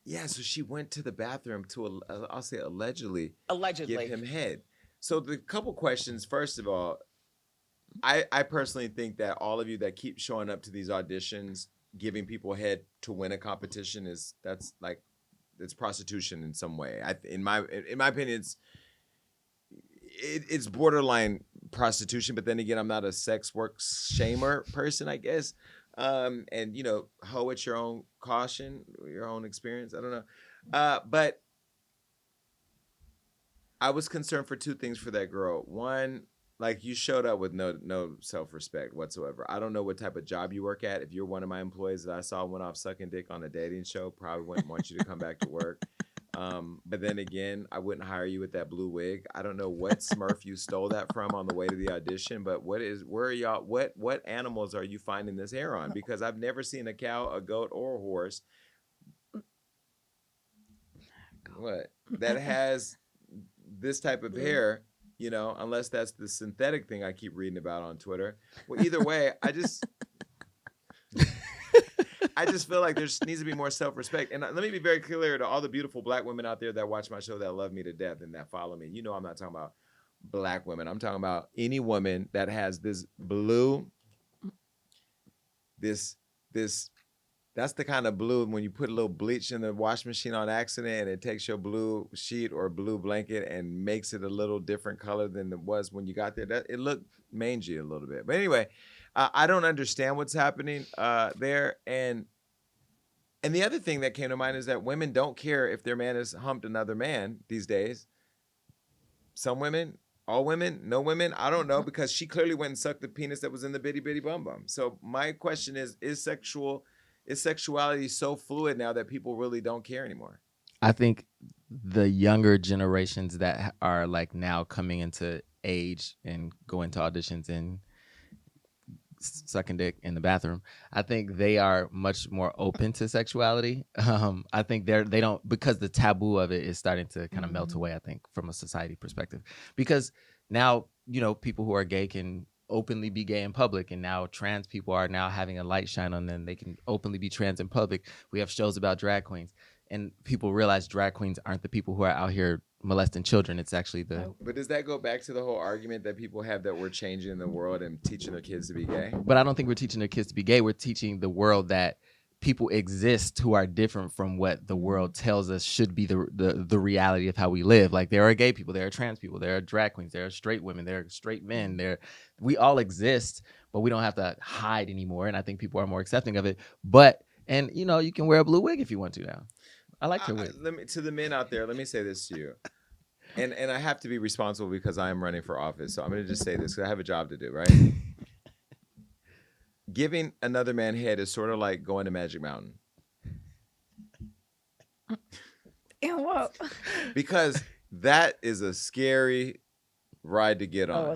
yeah, so she went to the bathroom to, I'll say allegedly give him head. So the couple questions, first of all, I personally think that all of you that keep showing up to these auditions, giving people head to win a competition it's prostitution in some way. In my opinion, it's borderline prostitution. But then again, I'm not a sex work shamer person, I guess. And hoe at your own caution, your own experience. I don't know. But I was concerned for two things for that girl. One, like you showed up with no self-respect whatsoever. I don't know what type of job you work at. If you're one of my employees that I saw went off sucking dick on a dating show, probably wouldn't want you to come back to work. But then again, I wouldn't hire you with that blue wig. I don't know what Smurf you stole that from on the way to the audition, but what animals are you finding this hair on? Because I've never seen a cow, a goat, or a horse that has this type of hair. Unless that's the synthetic thing I keep reading about on Twitter. Well, either way, I just feel like there needs to be more self-respect. And let me be very clear to all the beautiful black women out there that watch my show that love me to death and that follow me. You know I'm not talking about black women. I'm talking about any woman that has this blue, that's the kind of blue when you put a little bleach in the washing machine on accident and it takes your blue sheet or blue blanket and makes it a little different color than it was when you got there. It looked mangy a little bit. But anyway, I don't understand what's happening there. And the other thing that came to mind is that women don't care if their man has humped another man these days. Some women, all women, no women, I don't know, because she clearly went and sucked the penis that was in the bitty bitty bum bum. So my question is sexuality so fluid now that people really don't care anymore? I think the younger generations that are like now coming into age and going to auditions and sucking dick in the bathroom, I think they are much more open to sexuality. I think they don't, because the taboo of it is starting to kind of melt away, I think, from a society perspective. Because now, you know, people who are gay can openly be gay in public, and now trans people are now having a light shine on them. They can openly be trans in public. We have shows about drag queens, and people realize drag queens aren't the people who are out here molesting children. It's actually the... But does that go back to the whole argument that people have that we're changing the world and teaching their kids to be gay? But I don't think we're teaching their kids to be gay. We're teaching the world that people exist who are different from what the world tells us should be the reality of how we live. Like, there are gay people, there are trans people, there are drag queens, there are straight women, there are straight men, we all exist, but we don't have to hide anymore. And I think people are more accepting of it. And you know, you can wear a blue wig if you want to now. I like your wig. To the men out there, let me say this to you. And I have to be responsible because I am running for office. So I'm going to just say this because I have a job to do, right? Giving another man head is sort of like going to Magic Mountain. And what? Because that is a scary ride to get on.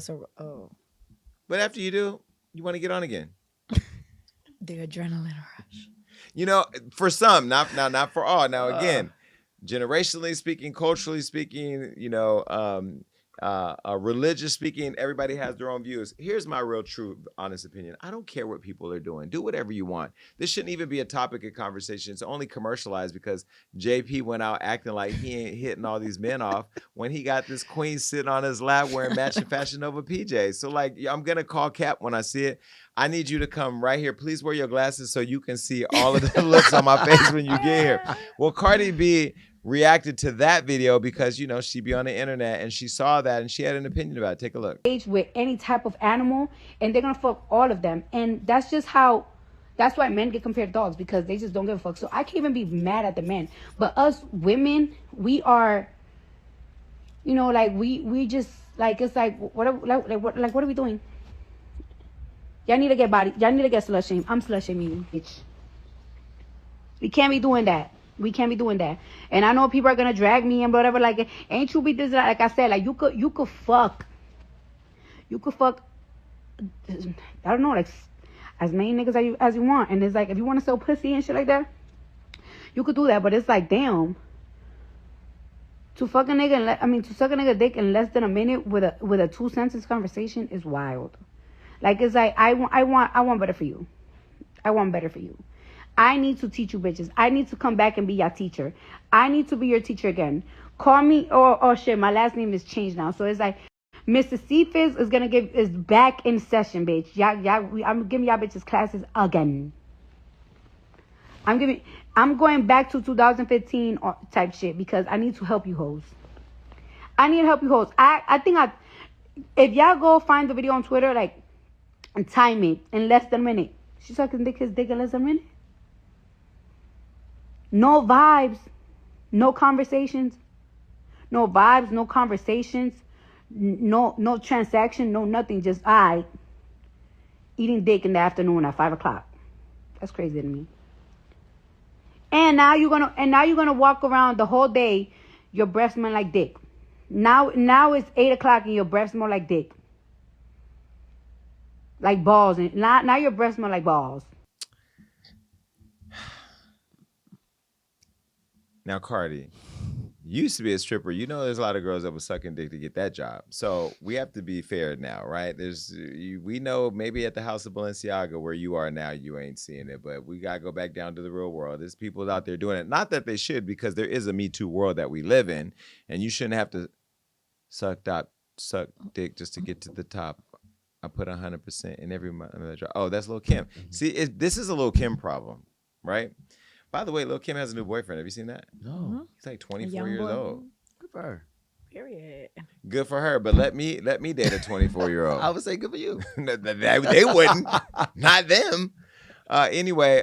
But after you do, you want to get on again. The adrenaline rush. You know, for some, not for all. Now, again, generationally speaking, culturally speaking, you know, religious speaking, everybody has their own views. Here's my real, true, honest opinion. I don't care what people are doing. Do whatever you want. This shouldn't even be a topic of conversation. It's only commercialized because JP went out acting like he ain't hitting all these men off when he got this queen sitting on his lap wearing matching Fashion Nova PJs. So, like, I'm going to call Cap when I see it. I need you to come right here. Please wear your glasses so you can see all of the looks on my face when you get here. Well, Cardi B reacted to that video because, you know, she be on the internet and she saw that and she had an opinion about it. Take a look. Age with any type of animal, and they're gonna fuck all of them, and that's why men get compared to dogs, because they just don't give a fuck. So I can't even be mad at the men, but us women, we are, you know, like we just like, it's like what are we doing? Y'all need to get slut shamed. I'm slut shaming you, bitch. We can't be doing that. And I know people are gonna drag me and whatever. Like, ain't you be this? Like I said, like you could fuck. I don't know, like as many niggas as you want. And it's like, if you want to sell pussy and shit like that, you could do that. But it's like, damn, to fuck a nigga, to suck a nigga dick in less than a minute with a 2-sentence conversation is wild. Like, it's like, I want better for you. I need to teach you bitches. I need to come back and be your teacher. I need to be your teacher again. Call me, oh shit, my last name is changed now. So it's like, Mr. Cephas is back in session, bitch. I'm giving y'all bitches classes again. I'm going back to 2015 type shit because I need to help you hoes. I think if y'all go find the video on Twitter, like, and time it in less than a minute. She's sucking his dick in less than a minute. No vibes, no conversations. No transaction, no nothing. Just eating dick in the afternoon at 5 o'clock. That's crazy to me. And now you're gonna walk around the whole day, your breath smell like dick. Now it's 8 o'clock and your breath smell like dick. Like balls, and now your breath smell like balls. Now, Cardi, You used to be a stripper. You know, there's a lot of girls that were sucking dick to get that job. So we have to be fair now, right? We know maybe at the House of Balenciaga where you are now, you ain't seeing it, but we got to go back down to the real world. There's people out there doing it. Not that they should, because there is a Me Too world that we live in, and you shouldn't have to suck dick just to get to the top. I put 100% in every month. Oh, that's Lil' Kim. See, this is a Lil' Kim problem, right? By the way, Lil' Kim has a new boyfriend. Have you seen that? No. He's like 24 years old. Good for her. Period. Good for her, but let me date a 24-year-old. I would say good for you. They wouldn't. Not them. Anyway,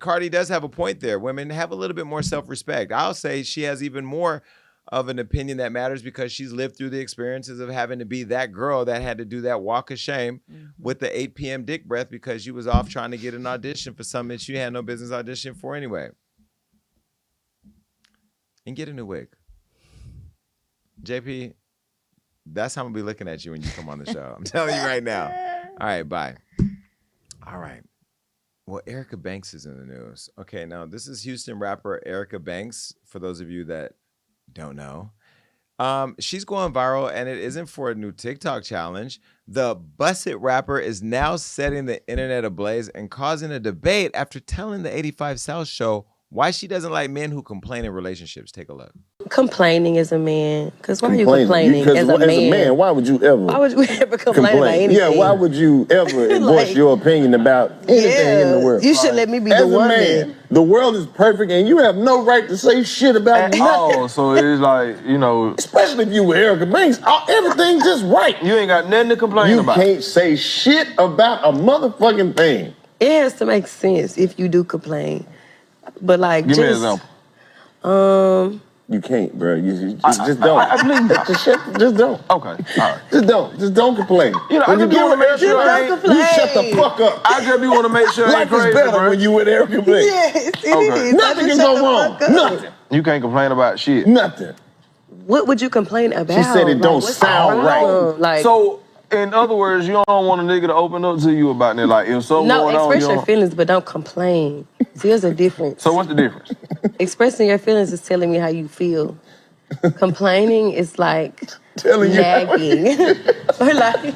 Cardi does have a point there. Women have a little bit more self-respect. I'll say she has even more of an opinion that matters because she's lived through the experiences of having to be that girl that had to do that walk of shame with the 8 p.m. dick breath because she was off trying to get an audition for something she had no business auditioning for anyway. And get a new wig. JP, that's how I'm going to be looking at you when you come on the show. I'm telling you right now. All right, bye. All right. Well, Erica Banks is in the news. Okay, now this is Houston rapper Erica Banks, for those of you that don't know. She's going viral, and it isn't for a new TikTok challenge. The Buss It rapper is now setting the internet ablaze and causing a debate after telling the 85 South show why she doesn't like men who complain in relationships. Take a look. Complaining as a man. Because why are you complaining as a man? Why would you ever? Why would you ever complain about anything? Yeah, why would you ever voice your opinion about anything in the world? You should let me be the one. As a man, the world is perfect and you have no right to say shit about nothing. Oh, so it's like, you know. Especially if you were Erica Banks, everything's just right. You ain't got nothing to complain about. You can't say shit about a motherfucking thing. It has to make sense if you do complain. But like, Give me an example. You can't, bro. You just don't. Just don't. Okay, all right. Just don't. Just don't complain. You know, I just want to make sure you shut the fuck up. I just want to make sure life is better when you with Erica Banks. Yes, it is. Nothing can go wrong. Nothing. You can't complain about shit. Nothing. What would you complain about? She said it don't sound right. Like, so, in other words, you don't want a nigga to open up to you about it. Like, if something going on, express your feelings, but don't complain. See, there's a difference. So what's the difference? Expressing your feelings is telling me how you feel. Complaining is like telling nagging. Or like,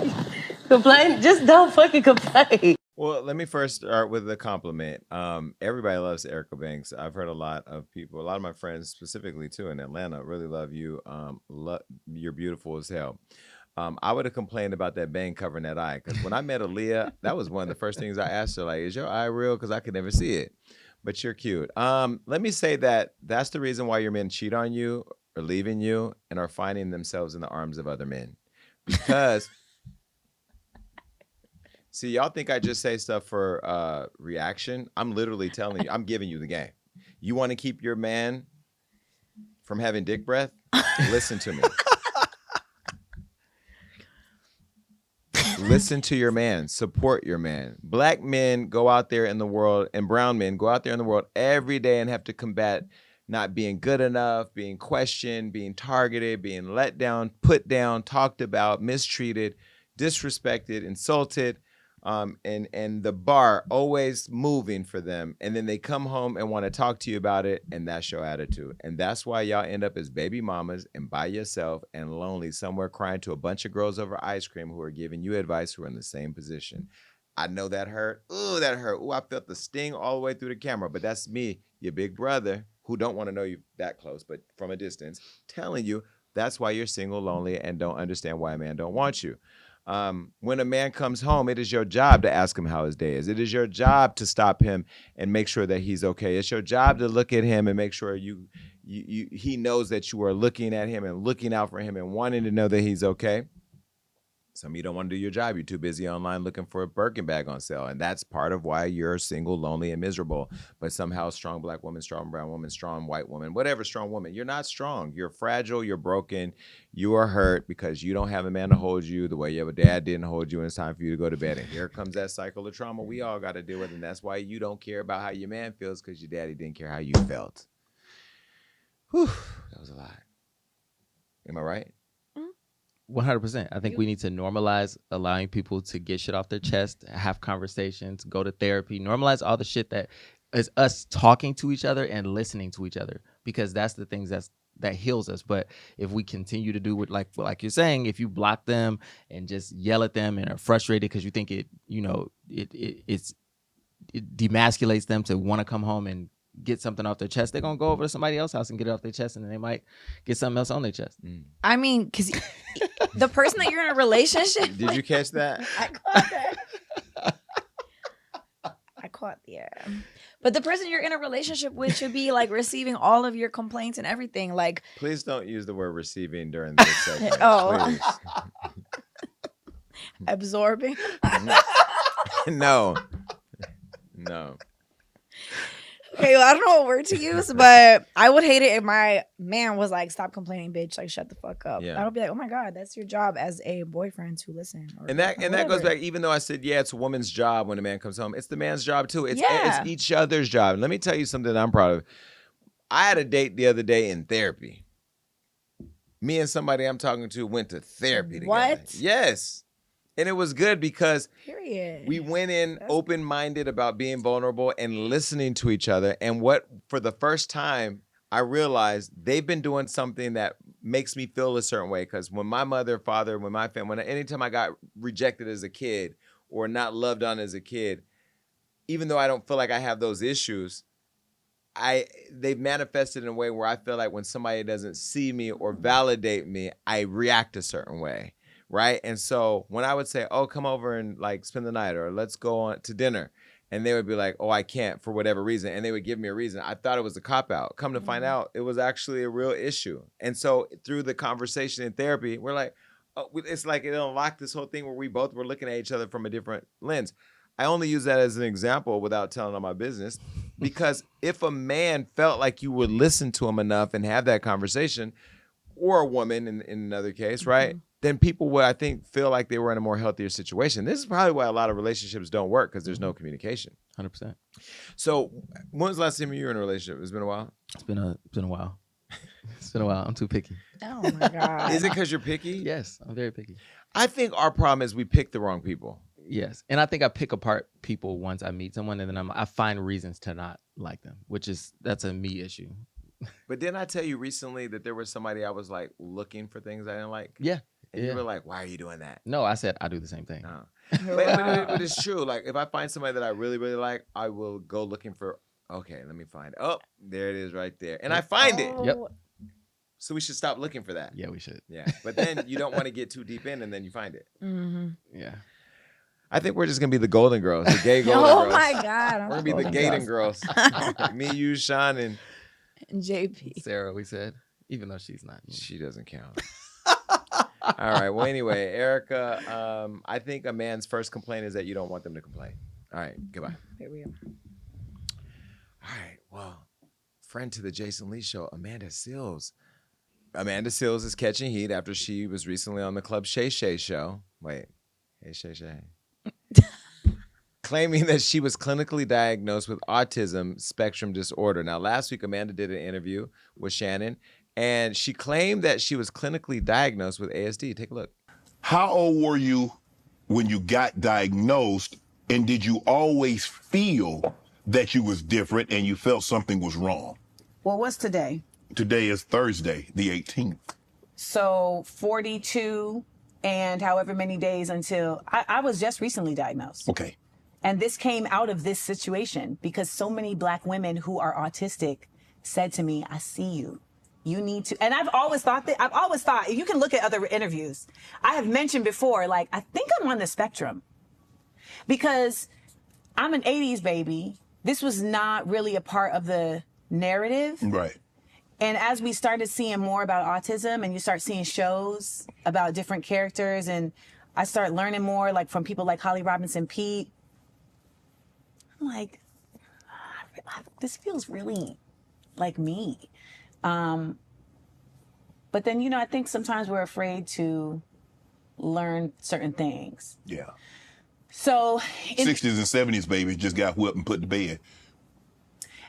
complain, just don't fucking complain. Well, let me first start with a compliment. Everybody loves Erica Banks. I've heard a lot of people, a lot of my friends specifically too in Atlanta, really love you. You're beautiful as hell. I would have complained about that bang covering that eye. Because when I met Aaliyah, that was one of the first things I asked her, like, is your eye real? Because I could never see it. But you're cute. Let me say that's the reason why your men cheat on you or leaving you and are finding themselves in the arms of other men. Because, see, y'all think I just say stuff for reaction. I'm literally telling you, I'm giving you the game. You want to keep your man from having dick breath? Listen to me. Listen to your man. Support your man. Black men go out there in the world, and brown men go out there in the world every day and have to combat not being good enough, being questioned, being targeted, being let down, put down, talked about, mistreated, disrespected, insulted, and the bar always moving for them. And then they come home and want to talk to you about it, and that's your attitude. And that's why y'all end up as baby mamas and by yourself and lonely somewhere crying to a bunch of girls over ice cream who are giving you advice who are in the same position. I know that hurt. Ooh, that hurt. Ooh, I felt the sting all the way through the camera. But that's me, your big brother, who don't want to know you that close, but from a distance, telling you that's why you're single, lonely, and don't understand why a man don't want you. When a man comes home, it is your job to ask him how his day is. It is your job to stop him and make sure that he's okay. It's your job to look at him and make sure he knows that you are looking at him and looking out for him and wanting to know that he's okay. Some of you don't want to do your job. You're too busy online looking for a Birkin bag on sale. And that's part of why you're single, lonely, and miserable. But somehow strong black woman, strong brown woman, strong white woman, whatever strong woman, you're not strong. You're fragile. You're broken. You are hurt because you don't have a man to hold you the way your dad didn't hold you, and it's time for you to go to bed. And here comes that cycle of trauma we all got to deal with. And that's why you don't care about how your man feels, because your daddy didn't care how you felt. Whew, that was a lot. Am I right? 100%. I think we need to normalize allowing people to get shit off their chest, have conversations, go to therapy, normalize all the shit that is us talking to each other and listening to each other, because that's the things that heals us. But if we continue to do it like you're saying, if you block them and just yell at them and are frustrated because you think it demasculates them to want to come home and get something off their chest, they're gonna go over to somebody else's house and get it off their chest, and then they might get something else on their chest. I mean, because the person that you're in a relationship Did you catch that? I caught that. I caught but the person you're in a relationship with should be like receiving all of your complaints and everything. Like, please don't use the word receiving during this segment. Oh, absorbing. No. Okay, well, I don't know what word to use, but I would hate it if my man was like, "Stop complaining, bitch! Like, shut the fuck up." Yeah. I would be like, "Oh my god, that's your job as a boyfriend to listen." And that goes back. Even though I said, yeah, it's a woman's job when a man comes home, it's the man's job too. It's each other's job. And let me tell you something that I'm proud of. I had a date the other day in therapy. Me and somebody I'm talking to went to therapy together. What? Yes. And it was good because Period. we went in open-minded about being vulnerable and listening to each other. And for the first time, I realized they've been doing something that makes me feel a certain way. Because when my mother, father, when my family, anytime I got rejected as a kid or not loved on as a kid, even though I don't feel like I have those issues, they've manifested in a way where I feel like when somebody doesn't see me or validate me, I react a certain way. Right. And so when I would say, oh, come over and like spend the night or let's go on to dinner. And they would be like, oh, I can't for whatever reason. And they would give me a reason. I thought it was a cop out. Come to find out, it was actually a real issue. And so through the conversation in therapy, we're like, oh, it's like it unlocked this whole thing where we both were looking at each other from a different lens. I only use that as an example without telling all my business, because if a man felt like you would listen to him enough and have that conversation, or a woman in another case, right? Then people would, I think, feel like they were in a more healthier situation. This is probably why a lot of relationships don't work, because there's no communication. 100%. So when was the last time you were in a relationship? It's been a while? It's been a while. It's been a while. I'm too picky. Oh my God. Is it because you're picky? Yes, I'm very picky. I think our problem is we pick the wrong people. Yes. And I think I pick apart people once I meet someone, and then I find reasons to not like them, that's a me issue. But didn't I tell you recently that there was somebody I was like looking for things I didn't like? Yeah. And you were like, why are you doing that? No, I said I do the same thing. Oh. But it's true. Like if I find somebody that I really, really like, I will go looking for, okay, let me find it. Oh, there it is right there. And I find it. Yep. So we should stop looking for that. Yeah, we should. Yeah. But then you don't want to get too deep in and then you find it. Mm-hmm. Yeah. I think we're just going to be the Golden Girls, the gay Golden Girls. Oh my God. We're going to be the Gaten Girls. Me, you, Sean, and JP. Sarah, we said, even though she's not. She doesn't count. All right. Well, anyway, Erica, I think a man's first complaint is that you don't want them to complain. All right. Goodbye. Here we go. All right. Well, friend to the Jason Lee show, Amanda Seales. Amanda Seales is catching heat after she was recently on the Club Shay Shay show. Wait. Hey, Shay Shay. Claiming that she was clinically diagnosed with autism spectrum disorder. Now, last week, Amanda did an interview with Shannon, and she claimed that she was clinically diagnosed with ASD. Take a look. How old were you when you got diagnosed, and did you always feel that you was different and you felt something was wrong? Well, what's today? Today is Thursday, the 18th. So 42 and however many days until I was just recently diagnosed. Okay. And this came out of this situation because so many Black women who are autistic said to me, I see you. You need to. And I've always thought, you can look at other interviews. I have mentioned before, like, I think I'm on the spectrum because I'm an 80s baby. This was not really a part of the narrative. Right. And as we started seeing more about autism and you start seeing shows about different characters, and I start learning more like from people like Holly Robinson Pete, I'm like, this feels really like me. But then, you know, I think sometimes we're afraid to learn certain things. Yeah. So 60s and 70s babies just got whipped and put to bed.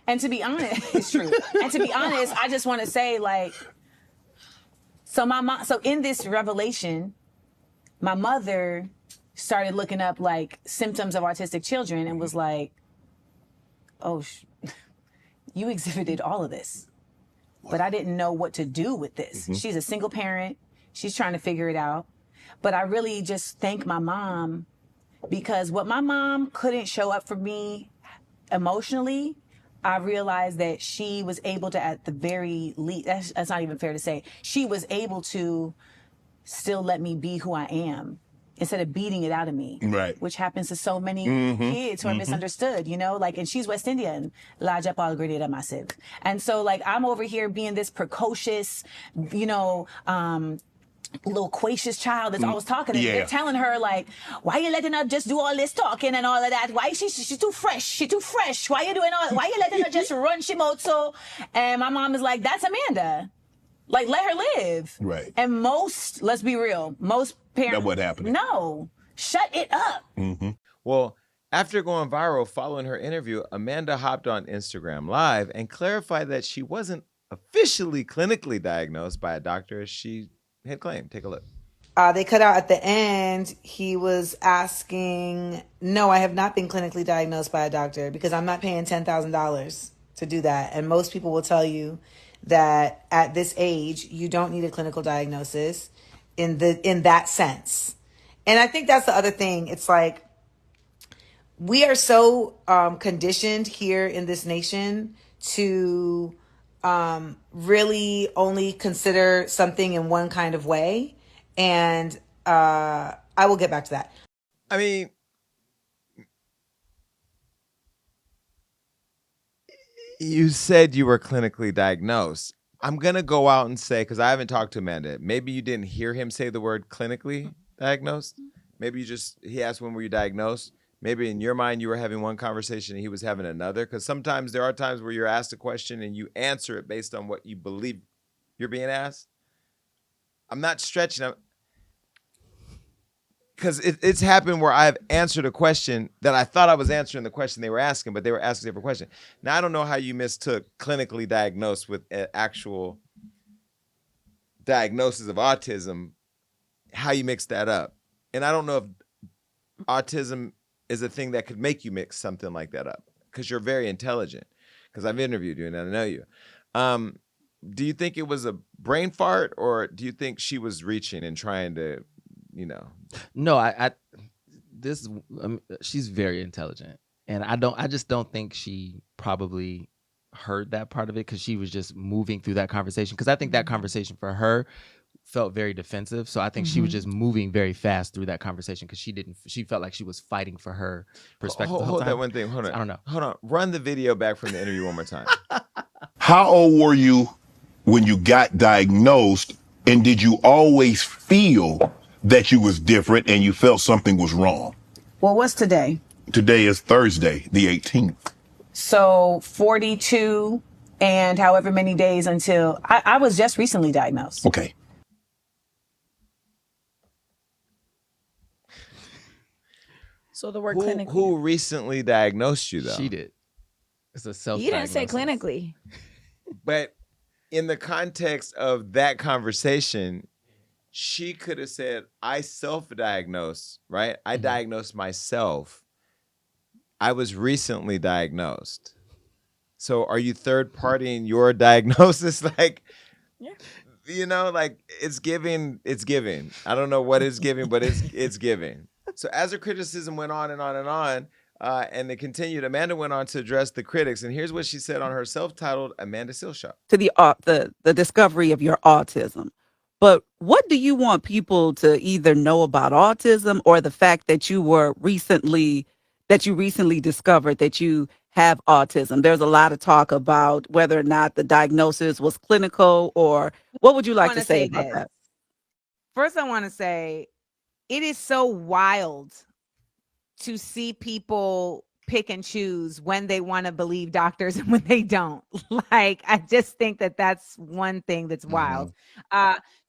And to be honest, it's true. And to be honest, I just want to say, like, so my mom, so in this revelation, my mother started looking up like symptoms of autistic children and was like, oh, you exhibited all of this. but I didn't know what to do with this. She's a single parent. She's trying to figure it out. But I really just thank my mom, because what my mom couldn't show up for me emotionally, I realized that she was able to, at the very least, that's not even fair to say, she was able to still let me be who I am instead of beating it out of me. Right. Which happens to so many kids who are misunderstood, you know, like, and she's West Indian, Laja Palgrida Massive. And so, like, I'm over here being this precocious, you know, loquacious child that's always talking, and they're telling her, like, why are you letting her just do all this talking and all of that? Why she's too fresh? She's too fresh. Why you doing all? Why you letting her just run she so? And my mom is like, that's Amanda. Like, let her live. Right. And most, let's be real, most parents. That's what happened. No, shut it up. Well, after going viral following her interview, Amanda hopped on Instagram Live and clarified that she wasn't officially clinically diagnosed by a doctor as she had claimed. Take a look. They cut out at the end, he was asking, no, I have not been clinically diagnosed by a doctor because I'm not paying $10,000 to do that. And most people will tell you that at this age, you don't need a clinical diagnosis in that sense. And I think that's the other thing. It's like, we are so conditioned here in this nation to really only consider something in one kind of way. And I will get back to that. I mean, you said you were clinically diagnosed. I'm going to go out and say, because I haven't talked to Amanda, maybe you didn't hear him say the word clinically diagnosed. Maybe he asked, when were you diagnosed? Maybe in your mind, you were having one conversation and he was having another. Because sometimes there are times where you're asked a question and you answer it based on what you believe you're being asked. I'm not stretching. Because it's happened where I've answered a question that I thought I was answering the question they were asking, but they were asking a different question. Now, I don't know how you mistook clinically diagnosed with an actual diagnosis of autism, how you mix that up. And I don't know if autism is a thing that could make you mix something like that up, because you're very intelligent, because I've interviewed you and I know you. Do you think it was a brain fart, or do you think she was reaching and trying to, you know? No, she's very intelligent, and I just don't think she probably heard that part of it, because she was just moving through that conversation. Because I think that conversation for her felt very defensive, so I think she was just moving very fast through that conversation, because she felt like she was fighting for her perspective. Hold that one thing. Hold on. I don't know. Hold on. Run the video back from the interview one more time. How old were you when you got diagnosed, and did you always feel that you was different and you felt something was wrong? Well, what's today? Today is Thursday, the 18th. So 42 and however many days until I was just recently diagnosed. Okay. So the word clinically. Who recently diagnosed you, though? She did. It's a self-diagnosis. You didn't say clinically. But in the context of that conversation, she could have said, I self-diagnosed, right? I diagnosed myself. I was recently diagnosed. So are you third-partying your diagnosis? Like, yeah. You know, like, it's giving. I don't know what it's giving, but it's giving. So as her criticism went on and on and on, and it continued, Amanda went on to address the critics. And here's what she said on her self-titled Amanda Seales Show. To the discovery of your autism. But what do you want people to either know about autism, or the fact that you recently discovered that you have autism? There's a lot of talk about whether or not the diagnosis was clinical, or what would you like to say about that? First, I want to say it is so wild to see people pick and choose when they want to believe doctors and when they don't. Like, I just think that that's one thing that's wild.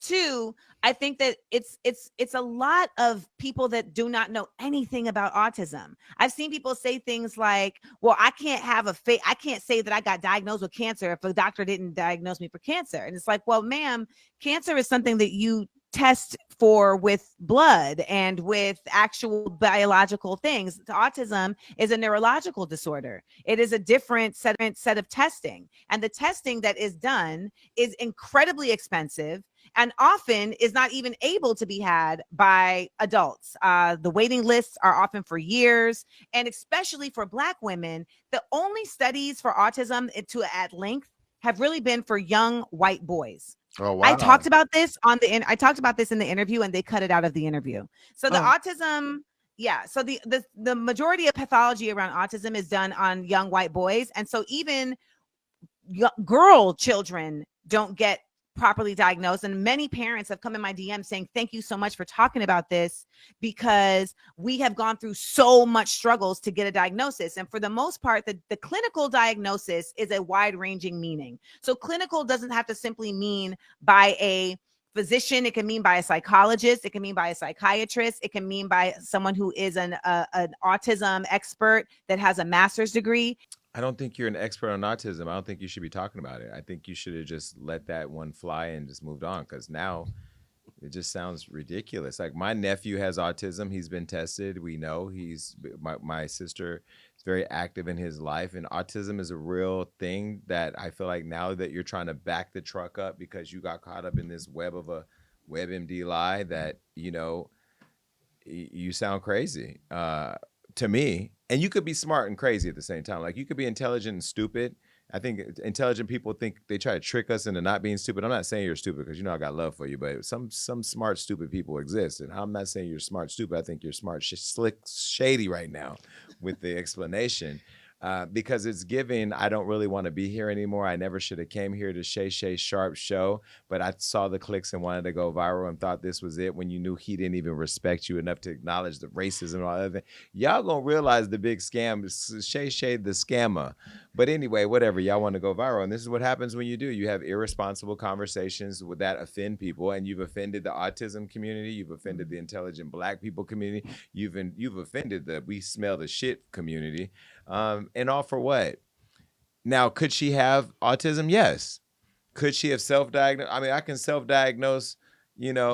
Two, I think that it's a lot of people that do not know anything about autism. I've seen people say things like, well, I can't say that I got diagnosed with cancer if a doctor didn't diagnose me for cancer. And it's like, well, ma'am, cancer is something that you test for with blood and with actual biological things. Autism is a neurological disorder. It is a different set of testing. And the testing that is done is incredibly expensive and often is not even able to be had by adults. The waiting lists are often for years. And especially for Black women, the only studies for autism to at length have really been for young white boys. Oh, wow. I talked about this in the interview, and they cut it out of the interview. So the autism, so the majority of pathology around autism is done on young white boys, and so even girl children don't get properly diagnosed. And many parents have come in my DM saying, thank you so much for talking about this, because we have gone through so much struggles to get a diagnosis. And for the most part, the clinical diagnosis is a wide-ranging meaning. So clinical doesn't have to simply mean by a physician. It can mean by a psychologist. It can mean by a psychiatrist. It can mean by someone who is an autism expert that has a master's degree. I don't think you're an expert on autism. I don't think you should be talking about it. I think you should have just let that one fly and just moved on, because now it just sounds ridiculous. Like, my nephew has autism. He's been tested. We know my sister is very active in his life, and autism is a real thing that I feel like now that you're trying to back the truck up because you got caught up in this web of a WebMD lie, that, you know, you sound crazy to me. And you could be smart and crazy at the same time. Like, you could be intelligent and stupid. I think intelligent people think they try to trick us into not being stupid. I'm not saying you're stupid, because you know I got love for you, but some smart, stupid people exist. And I'm not saying you're smart, stupid. I think you're smart, slick, shady right now with the explanation. Because it's giving, I don't really want to be here anymore. I never should have came here to Shay Sharp show, but I saw the clicks and wanted to go viral and thought this was it, when you knew he didn't even respect you enough to acknowledge the racism and all that other thing. Y'all gonna realize the big scam, Shay the scammer. But anyway, whatever, y'all want to go viral. And this is what happens when you do. You have irresponsible conversations that offend people, and you've offended the autism community, you've offended the intelligent Black people community, you've offended the we smell the shit community. And all for what? Now, could she have autism? Yes. Could she have self-diagnosed? I mean, I can self-diagnose, having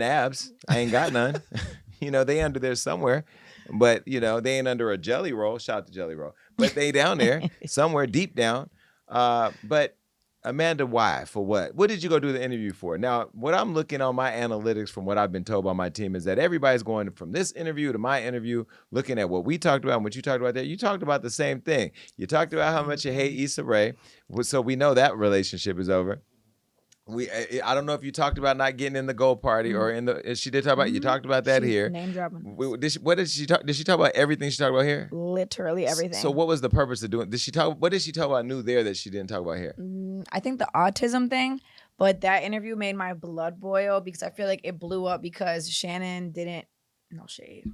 abs. I ain't got none. They under there somewhere. But, they ain't under a jelly roll. Shout out to Jelly Roll. But they down there somewhere deep down. But Amanda, why? For what? What did you go do the interview for? Now, what I'm looking on my analytics from what I've been told by my team is that everybody's going from this interview to my interview, looking at what we talked about and what you talked about there. You talked about the same thing. You talked about how much you hate Issa Rae. So we know that relationship is over. I don't know if you talked about not getting in the gold party or in the. She did talk about. You talked about that here. Name dropping. What did she talk? Did she talk about everything she talked about here? Literally everything. So what was the purpose of doing? What did she talk about new there that she didn't talk about here? I think the autism thing, but that interview made my blood boil because I feel like it blew up because Shannon didn't. No shade.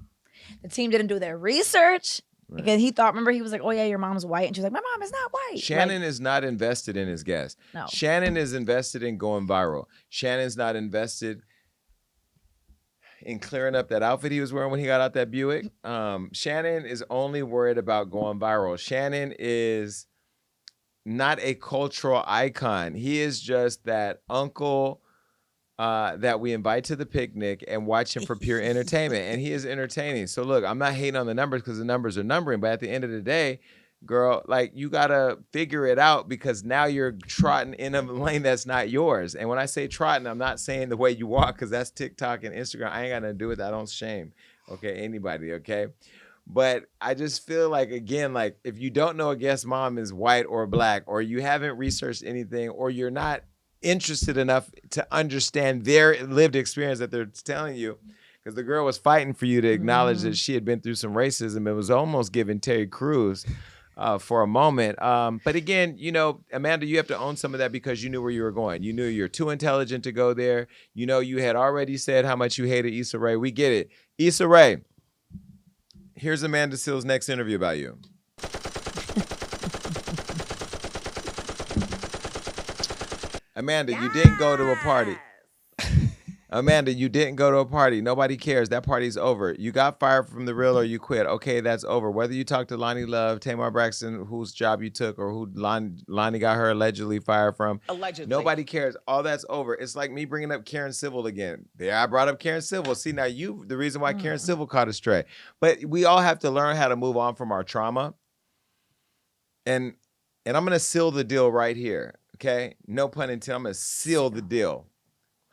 The team didn't do their research. Right. Because he thought, remember, he was like, oh, yeah, your mom's white. And she's like, my mom is not white. Shannon is not invested in his guest. No. Shannon is invested in going viral. Shannon's not invested in clearing up that outfit he was wearing when he got out that Buick. Shannon is only worried about going viral. Shannon is not a cultural icon. He is just that uncle that we invite to the picnic and watch him for pure entertainment. And he is entertaining. So look, I'm not hating on the numbers because the numbers are numbering, but at the end of the day, girl, like, you gotta figure it out because now you're trotting in a lane that's not yours. And when I say trotting, I'm not saying the way you walk, because that's TikTok and Instagram. I ain't got nothing to do with that. I don't shame, okay, anybody, okay? But I just feel like, again, like, if you don't know a guest's mom is white or Black, or you haven't researched anything, or you're not interested enough to understand their lived experience that they're telling you, because the girl was fighting for you to acknowledge that she had been through some racism. It was almost giving Terry Crews for a moment. But again, Amanda, you have to own some of that because you knew where you were going. You knew you're too intelligent to go there. You had already said how much you hated Issa Rae. We get it. Issa Rae, here's Amanda Seales' next interview about you. Amanda, you didn't go to a party. Amanda, you didn't go to a party. Nobody cares. That party's over. You got fired from The Real or you quit. Okay, that's over. Whether you talk to Lonnie Love, Tamar Braxton, whose job you took, or who Lonnie got her allegedly fired from. Allegedly. Nobody cares. All that's over. It's like me bringing up Karen Civil again. There, I brought up Karen Civil. See, now the reason why Karen Civil caught a stray. But we all have to learn how to move on from our trauma. And I'm going to seal the deal right here. Okay? No pun intended. I'm going to seal the deal.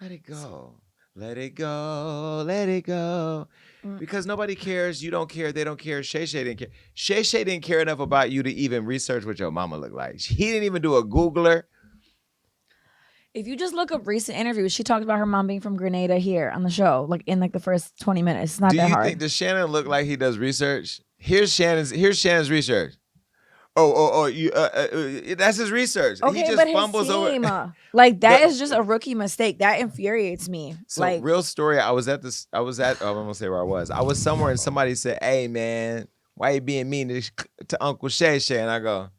Let it go. Let it go. Let it go. Because nobody cares. You don't care. They don't care. Shay didn't care. Shay didn't care enough about you to even research what your mama looked like. He didn't even do a Googler. If you just look up recent interviews, she talked about her mom being from Grenada here on the show, like in like the first 20 minutes. It's not that hard. Does Shannon look like he does research? Here's Shannon's research. That's his research. Okay, he just but fumbles over. Like that is just a rookie mistake. That infuriates me. So like real story. I was at I'm gonna say where I was. I was somewhere and somebody said, "Hey man, why you being mean to Uncle Shay?" And I go,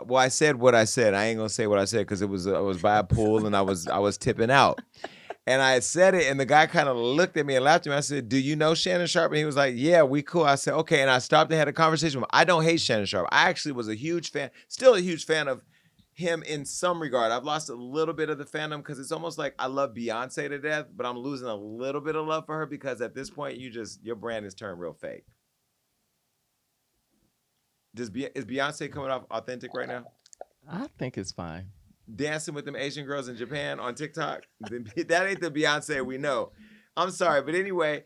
"Well, I said what I said. I ain't gonna say what I said because I was by a pool and I was tipping out." And I said it, and the guy kind of looked at me and laughed at me. I said, "Do you know Shannon Sharpe?" And he was like, "Yeah, we cool." I said, "Okay." And I stopped and had a conversation with him. I don't hate Shannon Sharpe. I actually was a huge fan, still a huge fan of him in some regard. I've lost a little bit of the fandom because it's almost like I love Beyonce to death, but I'm losing a little bit of love for her because at this point, your brand has turned real fake. Is Beyonce coming off authentic right now? I think it's fine. Dancing with them Asian girls in Japan on TikTok. That ain't the Beyonce we know. I'm sorry. But anyway,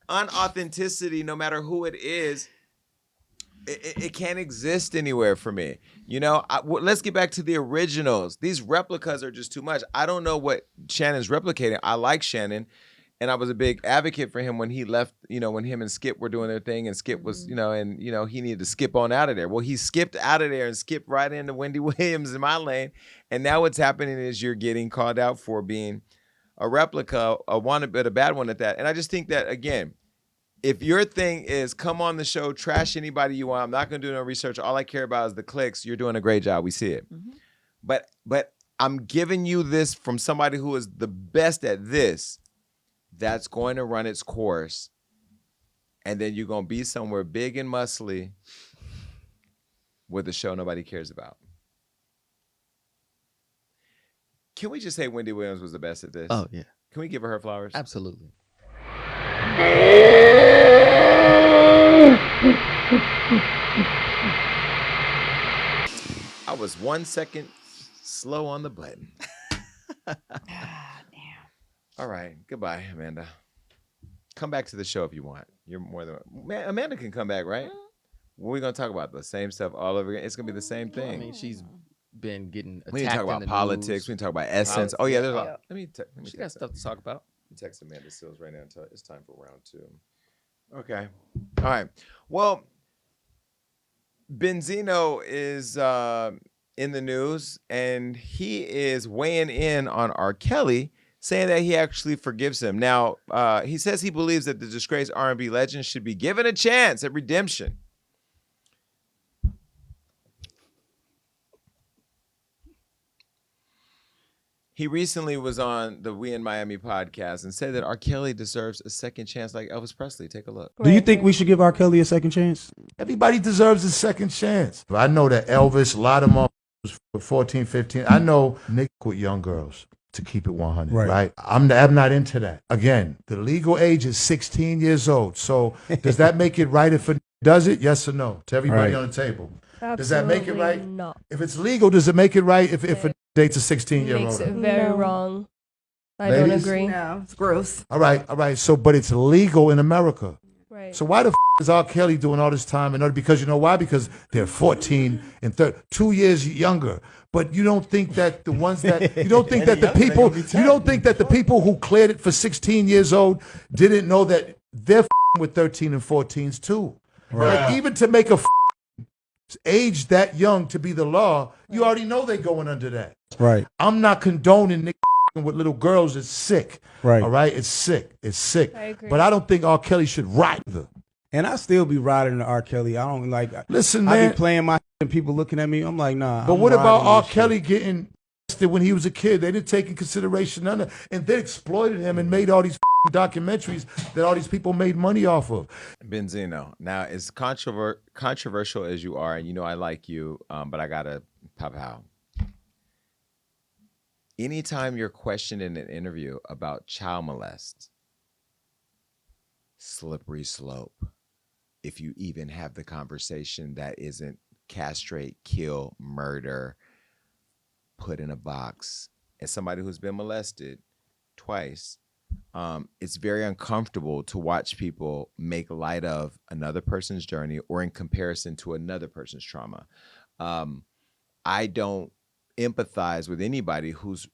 unauthenticity, no matter who it is, it can't exist anywhere for me. You know, let's get back to the originals. These replicas are just too much. I don't know what Shannon's replicating. I like Shannon. And I was a big advocate for him when he left, you know, when him and Skip were doing their thing and Skip was, you know, and, you know, he needed to skip on out of there. Well, he skipped out of there and skipped right into Wendy Williams in my lane. And now what's happening is you're getting called out for being a replica, but a bad one at that. And I just think that, again, if your thing is come on the show, trash anybody you want, I'm not going to do no research. All I care about is the clicks. You're doing a great job. We see it. But I'm giving you this from somebody who is the best at this. That's going to run its course, and then you're going to be somewhere big and muscly with a show nobody cares about. Can we just say Wendy Williams was the best at this? Oh, yeah. Can we give her flowers? Absolutely. I was 1 second slow on the button. All right. Goodbye, Amanda. Come back to the show if you want. You're more than... Man, Amanda can come back, right? We're going to talk about the same stuff all over again. It's going to be the same thing. I mean, she's been getting attacked. We can talk about politics. News. We can talk about essence. Oh, yeah. There's a lot. Let me she got stuff to talk about. Text Amanda Seals right now and tell her it's time for round 2. Okay. All right. Well, Benzino is in the news, and he is weighing in on R. Kelly, saying that he actually forgives him. Now, he says he believes that the disgraced R&B legend should be given a chance at redemption. He recently was on the We in Miami podcast and said that R. Kelly deserves a second chance like Elvis Presley. Take a look. Do you think we should give R. Kelly a second chance? Everybody deserves a second chance. I know that Elvis, a lot of motherfuckers for 14, 15. I know niggas with young girls. To keep it 100, right? I'm not into that. Again, the legal age is 16 years old. So does that make it right if it does it? Yes or no? To everybody on the table. Absolutely does that make it right? No. If it's legal, does it make it right if a dates a 16-year-old? Makes it very wrong. I Ladies? don't agree. No, it's gross. All right. So, but it's legal in America. Right. So why the is R. Kelly doing all this time? Because you know why? Because they're 14 and 2 years younger. But you don't think that the ones that you don't think that the people who cleared it for 16 years old didn't know that they're with 13 and 14s too. Right. Like even to make a age that young to be the law, you already know they're going under that. Right. I'm not condoning with little girls. It's sick. Right. All right. It's sick. It's sick. I agree. But I don't think R. Kelly should ride them. And I still be riding the R. Kelly. I don't like. Listen, I man. be playing my and people looking at me. I'm like, nah. But what about R. Kelly getting when he was a kid. They didn't take in consideration none of, and they exploited him and made all these documentaries that all these people made money off of. Benzino, now as controversial as you are, and you know I like you, but I gotta pop out. Anytime you're questioned in an interview about child molest, slippery slope. If you even have the conversation that isn't castrate, kill, murder, put in a box. As somebody who's been molested twice, it's very uncomfortable to watch people make light of another person's journey or in comparison to another person's trauma. I don't empathize with anybody who's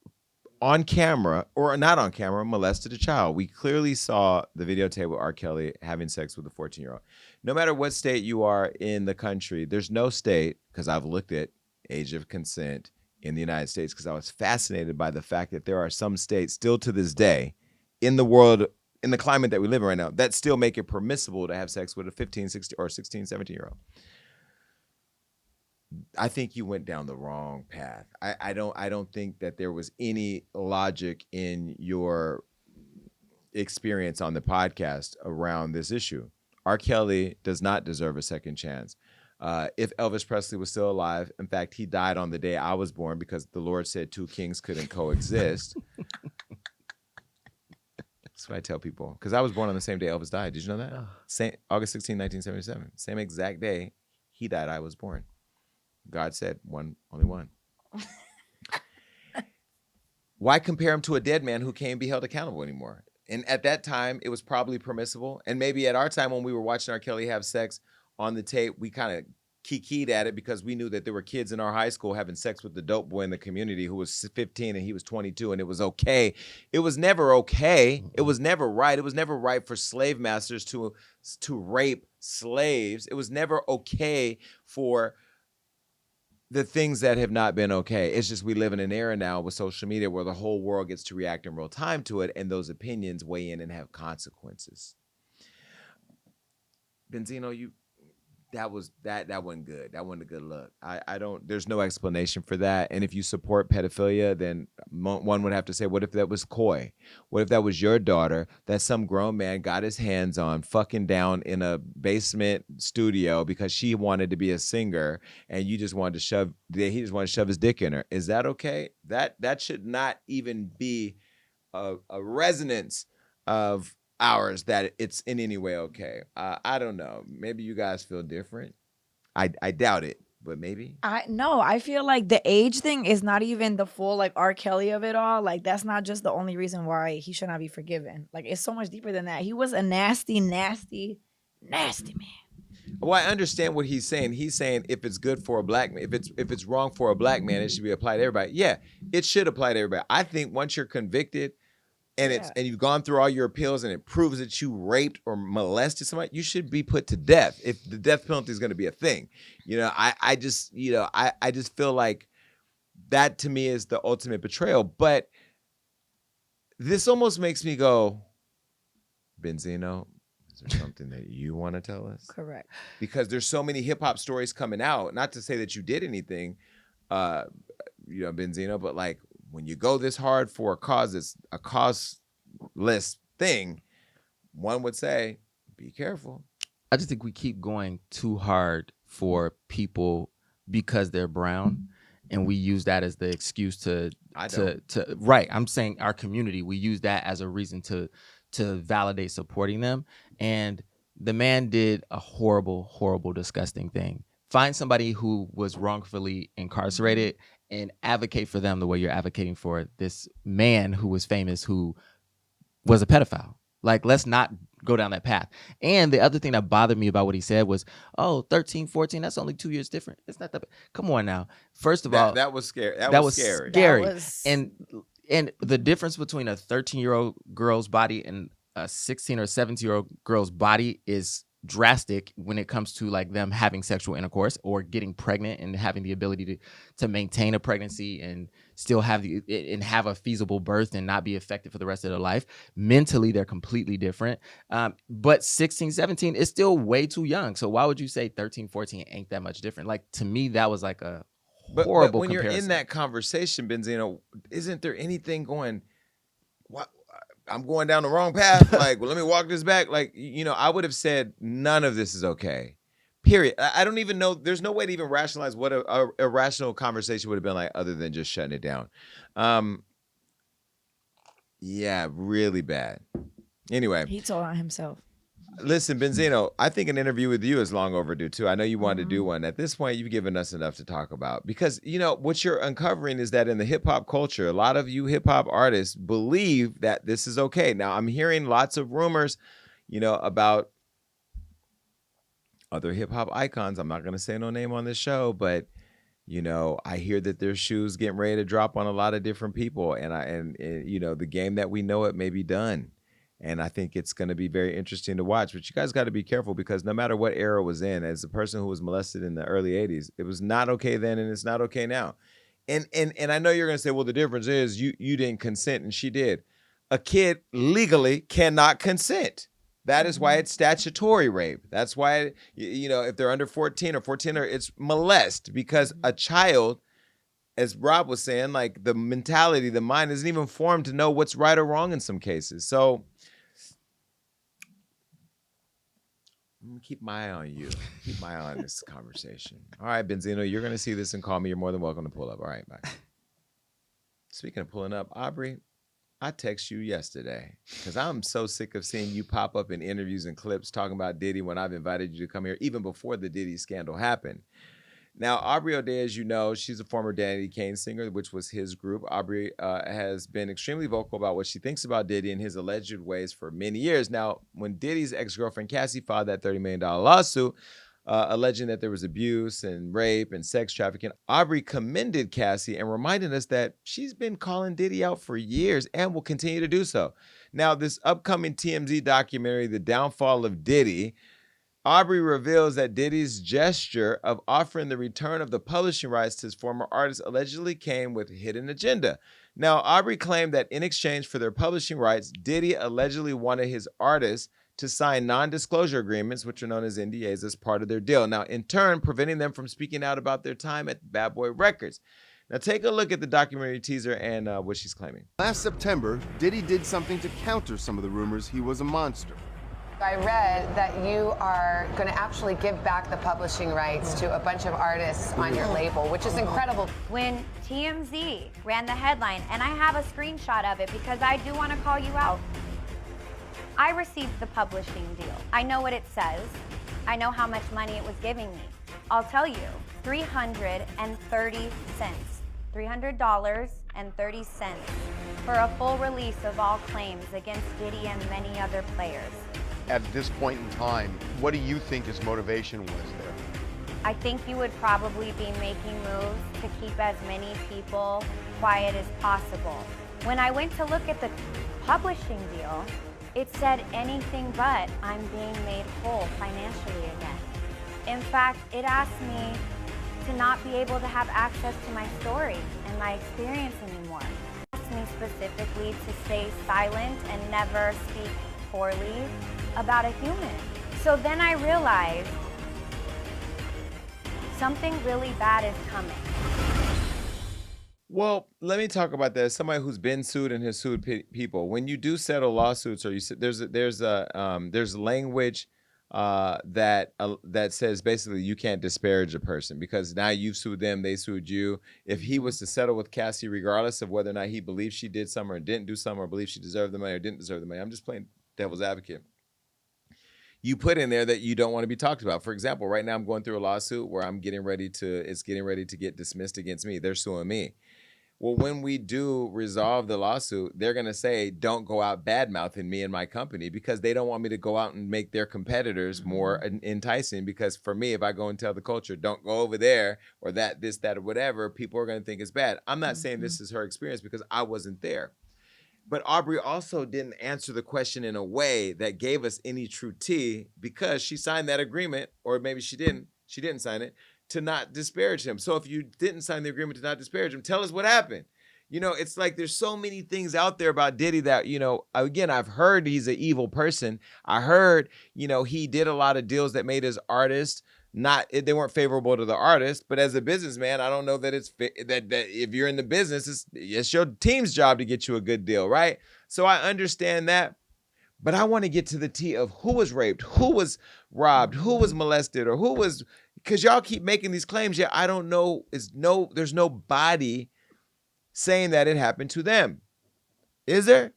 on camera or not on camera molested a child. We clearly saw the videotape with R. Kelly having sex with a 14-year-old. No matter what state you are in the country, there's no state, because I've looked at age of consent in the United States, because I was fascinated by the fact that there are some states still to this day in the world, in the climate that we live in right now, that still make it permissible to have sex with a 15, 16, or 16, 17-year-old. I think you went down the wrong path. I don't think that there was any logic in your experience on the podcast around this issue. R. Kelly does not deserve a second chance. If Elvis Presley was still alive, in fact, he died on the day I was born because the Lord said two kings couldn't coexist. That's what I tell people. Because I was born on the same day Elvis died. Did you know that? August 16, 1977. Same exact day he died, I was born. God said one, only one. Why compare him to a dead man who can't be held accountable anymore? And at that time, it was probably permissible. And maybe at our time when we were watching R. Kelly have sex on the tape, we kind of kikied at it because we knew that there were kids in our high school having sex with the dope boy in the community who was 15 and he was 22, and it was okay. It was never okay. It was never right. It was never right for slave masters to rape slaves. It was never okay for the things that have not been okay. It's just we live in an era now with social media where the whole world gets to react in real time to it, and those opinions weigh in and have consequences. Benzino, that wasn't good. That wasn't a good look. There's no explanation for that. And if you support pedophilia, then one would have to say, what if that was coy? What if that was your daughter that some grown man got his hands on fucking down in a basement studio because she wanted to be a singer and he just wanted to shove his dick in her? Is that okay? That should not even be a resonance of ours that it's in any way okay. I don't know. Maybe you guys feel different. I doubt it, but maybe. I feel like the age thing is not even the full like R. Kelly of it all. Like that's not just the only reason why he should not be forgiven. Like it's so much deeper than that. He was a nasty, nasty, nasty man. Well, I understand what he's saying. He's saying if it's good for a black man, if it's wrong for a black man, it should be applied to everybody. Yeah, it should apply to everybody. I think once you're convicted, and and you've gone through all your appeals and it proves that you raped or molested somebody, you should be put to death if the death penalty is going to be a thing. I just feel like that to me is the ultimate betrayal. But this almost makes me go, Benzino, is there something that you want to tell us? Correct. Because there's so many hip hop stories coming out. Not to say that you did anything, Benzino, but like, when you go this hard for a cause, it's a causeless thing, one would say, be careful. I just think we keep going too hard for people because they're brown, and we use that as the excuse to right. I'm saying our community, we use that as a reason to validate supporting them. And the man did a horrible, horrible, disgusting thing. Find somebody who was wrongfully incarcerated and advocate for them the way you're advocating for this man who was famous, who was a pedophile. Like, let's not go down that path. And the other thing that bothered me about what he said was, 13, 14, that's only 2 years different. It's not that bad. Come on now. First of all, that was scary. That was scary. And the difference between a 13-year-old girl's body and a 16 or 17-year-old girl's body is drastic when it comes to like them having sexual intercourse or getting pregnant and having the ability to maintain a pregnancy and still have a feasible birth and not be affected for the rest of their life. Mentally, they're completely different. But 16, 17 is still way too young. So why would you say 13, 14 ain't that much different? Like, to me, that was like a But horrible when comparison. you're in that conversation, Benzino, isn't there anything going, what? I'm going down the wrong path. Like, well, let me walk this back. Like, I would have said none of this is okay. Period. I don't even know. There's no way to even rationalize what a rational conversation would have been like other than just shutting it down. Yeah, really bad. Anyway. He told on himself. Listen, Benzino, I think an interview with you is long overdue, too. I know you wanted to do one. At this point, you've given us enough to talk about. Because, what you're uncovering is that in the hip-hop culture, a lot of you hip-hop artists believe that this is okay. Now, I'm hearing lots of rumors, about other hip-hop icons. I'm not going to say no name on this show, but, I hear that there's shoes getting ready to drop on a lot of different people. And the game that we know it may be done. And I think it's going to be very interesting to watch. But you guys got to be careful because no matter what era it was in, as a person who was molested in the early 80s, it was not okay then and it's not okay now. And I know you're going to say, well, the difference is you didn't consent and she did. A kid legally cannot consent. That is why it's statutory rape. That's why, if they're under 14 or it's molest because a child, as Rob was saying, like the mentality, the mind isn't even formed to know what's right or wrong in some cases. So I'm going to keep my eye on you. Keep my eye on this conversation. All right, Benzino, you're going to see this and call me. You're more than welcome to pull up. All right, bye. Speaking of pulling up, Aubrey, I texted you yesterday because I'm so sick of seeing you pop up in interviews and clips talking about Diddy when I've invited you to come here, even before the Diddy scandal happened. Now, Aubrey O'Day, as you know, she's a former Danity Kane singer, which was his group. Aubrey has been extremely vocal about what she thinks about Diddy and his alleged ways for many years. Now, when Diddy's ex-girlfriend Cassie filed that $30 million lawsuit, alleging that there was abuse and rape and sex trafficking, Aubrey commended Cassie and reminded us that she's been calling Diddy out for years and will continue to do so. Now, this upcoming TMZ documentary, The Downfall of Diddy, Aubrey reveals that Diddy's gesture of offering the return of the publishing rights to his former artist allegedly came with a hidden agenda. Now, Aubrey claimed that in exchange for their publishing rights, Diddy allegedly wanted his artists to sign non-disclosure agreements, which are known as NDAs, as part of their deal. Now, in turn, preventing them from speaking out about their time at Bad Boy Records. Now, take a look at the documentary teaser and what she's claiming. Last September, Diddy did something to counter some of the rumors he was a monster. I read that you are going to actually give back the publishing rights to a bunch of artists on your label, which is incredible. When TMZ ran the headline, and I have a screenshot of it because I do want to call you out. I received the publishing deal. I know what it says. I know how much money it was giving me. I'll tell you, $330. $300.30 for a full release of all claims against Diddy and many other players. At this point in time, what do you think his motivation was there? I think you would probably be making moves to keep as many people quiet as possible. When I went to look at the publishing deal, it said anything but I'm being made whole financially again. In fact, it asked me to not be able to have access to my story and my experience anymore. It asked me specifically to stay silent and never speak poorly about a human. So then I realized something really bad is coming. Well, let me talk about that as somebody who's been sued and has sued people. When you do settle lawsuits, or there's language that says basically you can't disparage a person because now you've sued them, they sued you. If he was to settle with Cassie, regardless of whether or not he believes she did something or didn't do something, or believes she deserved the money or didn't deserve the money, I'm just playing devil's advocate. You put in there that you don't want to be talked about. For example, right now I'm going through a lawsuit where it's getting ready to get dismissed against me. They're suing me. Well, when we do resolve the lawsuit, they're going to say, don't go out bad-mouthing me and my company, because they don't want me to go out and make their competitors more enticing. Because for me, if I go and tell the culture, don't go over there or that, this, that, or whatever, people are going to think it's bad. I'm not saying this is her experience because I wasn't there. But Aubrey also didn't answer the question in a way that gave us any true tea, because she signed that agreement, or maybe she didn't sign it, to not disparage him. So if you didn't sign the agreement to not disparage him, tell us what happened. You know, it's like there's so many things out there about Diddy that, you know, again, I've heard he's an evil person. I heard, you know, he did a lot of deals that made his artists they weren't favorable to the artist. But as a businessman, I don't know that it's that if you're in the business, it's your team's job to get you a good deal, right? So I understand that. But I want to get to the tea of who was raped, who was robbed, who was molested, or who was, because y'all keep making these claims, yet I don't know, there's nobody saying that it happened to them. Is there?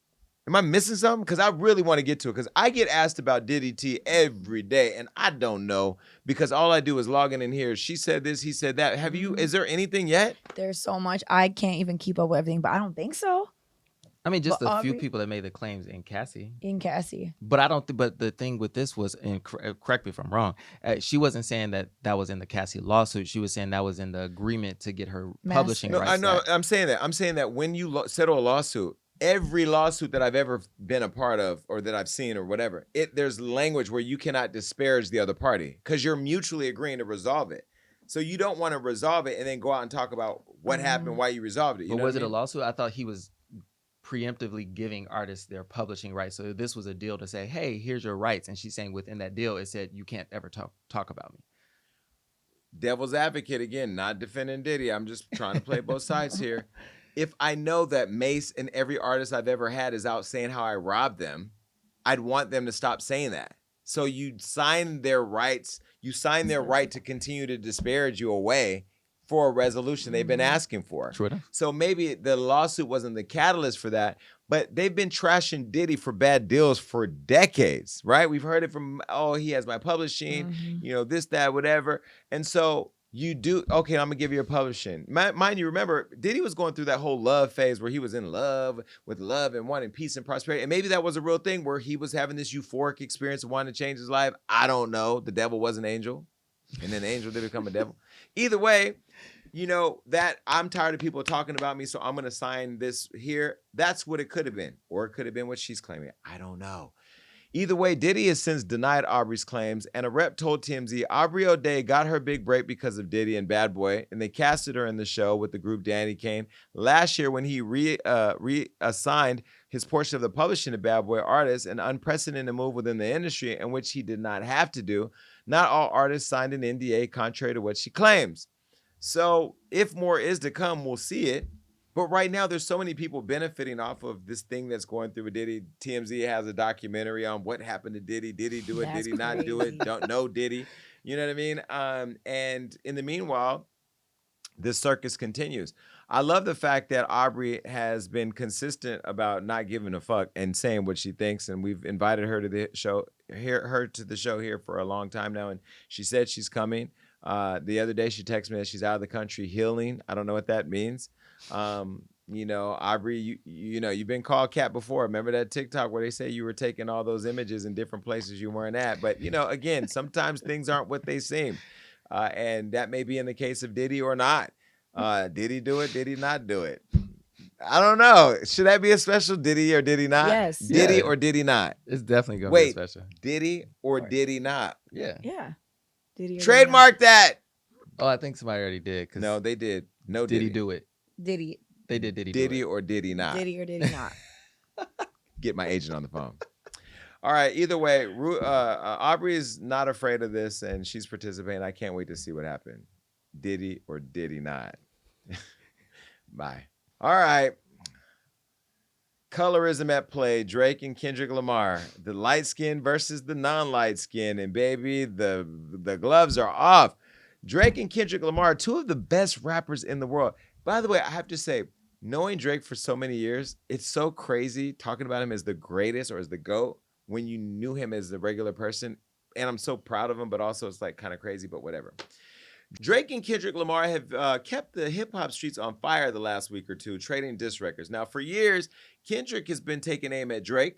Am I missing something? Because I really want to get to it, because I get asked about Diddy T every day, and I don't know, because all I do is log in here. She said this, he said that. Is there anything yet? There's so much. I can't even keep up with everything, but I don't think so. I mean, just But a few Aubrey- people that made the claims in Cassie. But I don't. But the thing with this was, and correct me if I'm wrong, she wasn't saying that was in the Cassie lawsuit. She was saying that was in the agreement to get her publishing No, rights. I know. back. I'm saying that when you settle a lawsuit, every lawsuit that I've ever been a part of, or that I've seen, or whatever, there's language where you cannot disparage the other party because you're mutually agreeing to resolve it. So you don't want to resolve it and then go out and talk about what happened, why you resolved it. You But know was what it I a mean? lawsuit? I thought he was preemptively giving artists their publishing rights. So this was a deal to say, hey, here's your rights. And she's saying within that deal, it said you can't ever talk about me. Devil's advocate again, not defending Diddy. I'm just trying to play both sides here. If I know that Mace and every artist I've ever had is out saying how I robbed them, I'd want them to stop saying that. So you sign their rights, you sign their right to continue to disparage you away for a resolution they've been asking for. True enough. So maybe the lawsuit wasn't the catalyst for that, but they've been trashing Diddy for bad deals for decades, right? We've heard it from, he has my publishing, this, that, whatever. And so you do, okay, I'm gonna give you a publishing. Mind you, remember, Diddy was going through that whole love phase where he was in love with love and wanting peace and prosperity. And maybe that was a real thing where he was having this euphoric experience of wanting to change his life. I don't know. The devil was an angel. And then the angel did become a devil. Either way, that I'm tired of people talking about me, so I'm going to sign this here. That's what it could have been. Or it could have been what she's claiming. I don't know. Either way, Diddy has since denied Aubrey's claims, and a rep told TMZ Aubrey O'Day got her big break because of Diddy and Bad Boy, and they casted her in the show with the group Danny Kane last year when he reassigned his portion of the publishing to Bad Boy artists, an unprecedented move within the industry in which he did not have to do. Not all artists signed an NDA, contrary to what she claims. So if more is to come, we'll see it. But right now, there's so many people benefiting off of this thing that's going through with Diddy. TMZ has a documentary on what happened to Diddy. Did he do it? That's Did he not do it? Don't know Diddy. You know what I mean? And in the meanwhile, this circus continues. I love the fact that Aubrey has been consistent about not giving a fuck and saying what she thinks. And we've invited her to the show, here for a long time now. And she said she's coming. The other day she texted me that she's out of the country healing. I don't know what that means. Aubrey, you've been called cat before. Remember that TikTok where they say you were taking all those images in different places you weren't at? But, again, sometimes things aren't what they seem. And that may be in the case of Diddy or not. Did he do it? Did he not do it? I don't know. Should that be a special? Did he or did he not? Yes. Did he or did he not? It's definitely going to be special. Did he or did he not? Yeah. Yeah. Did he? Trademark that. Oh, I think somebody already did. No, they did. No, did he do it? Did he? They did. Did he? Did do he it? or did he not? Did he or did he not? Get my agent on the phone. All right. Either way, Aubrey is not afraid of this, and she's participating. I can't wait to see what happened. Did he or did he not? Bye. All right. Colorism at play. Drake and Kendrick Lamar. The light skin versus the non-light skin. And baby, the gloves are off. Drake and Kendrick Lamar, two of the best rappers in the world. By the way, I have to say, knowing Drake for so many years, it's so crazy talking about him as the greatest or as the GOAT when you knew him as the regular person. And I'm so proud of him, but also it's like kind of crazy, but whatever. Drake and Kendrick Lamar have kept the hip-hop streets on fire the last week or two, trading diss records. Now, for years, Kendrick has been taking aim at Drake.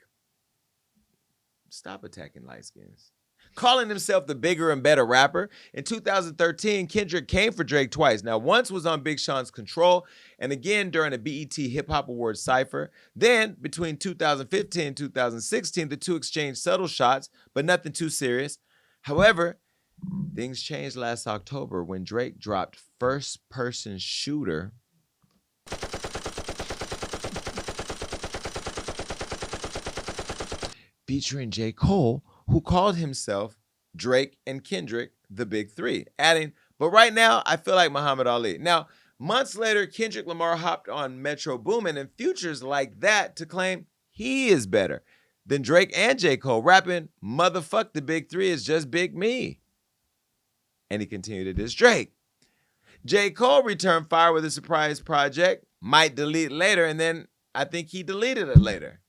Stop attacking light skins. Calling himself the bigger and better rapper. In 2013, Kendrick came for Drake twice. Now, once was on Big Sean's Control, and again during a BET Hip Hop Awards cypher. Then, between 2015 and 2016, the two exchanged subtle shots, but nothing too serious. However, things changed last October when Drake dropped First Person Shooter. Featuring J. Cole, who called himself Drake and Kendrick the big three, adding, but right now, I feel like Muhammad Ali. Now, months later, Kendrick Lamar hopped on Metro Boomin and Futures like that to claim he is better than Drake and J. Cole, rapping, motherfuck the big three is just big me. And he continued to diss Drake. J. Cole returned fire with a surprise project, might delete later, and then I think he deleted it later.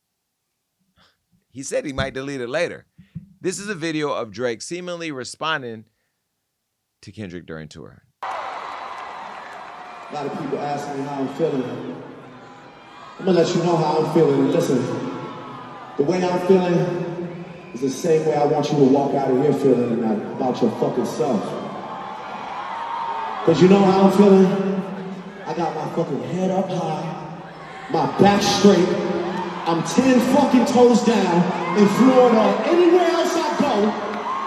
He said he might delete it later. This is a video of Drake seemingly responding to Kendrick during tour. A lot of people ask me how I'm feeling. I'm gonna let you know how I'm feeling. And listen, the way I'm feeling is the same way I want you to walk out of here feeling about your fucking self. Cause you know how I'm feeling? I got my fucking head up high, my back straight, I'm 10 fucking toes down in Florida or anywhere else I go,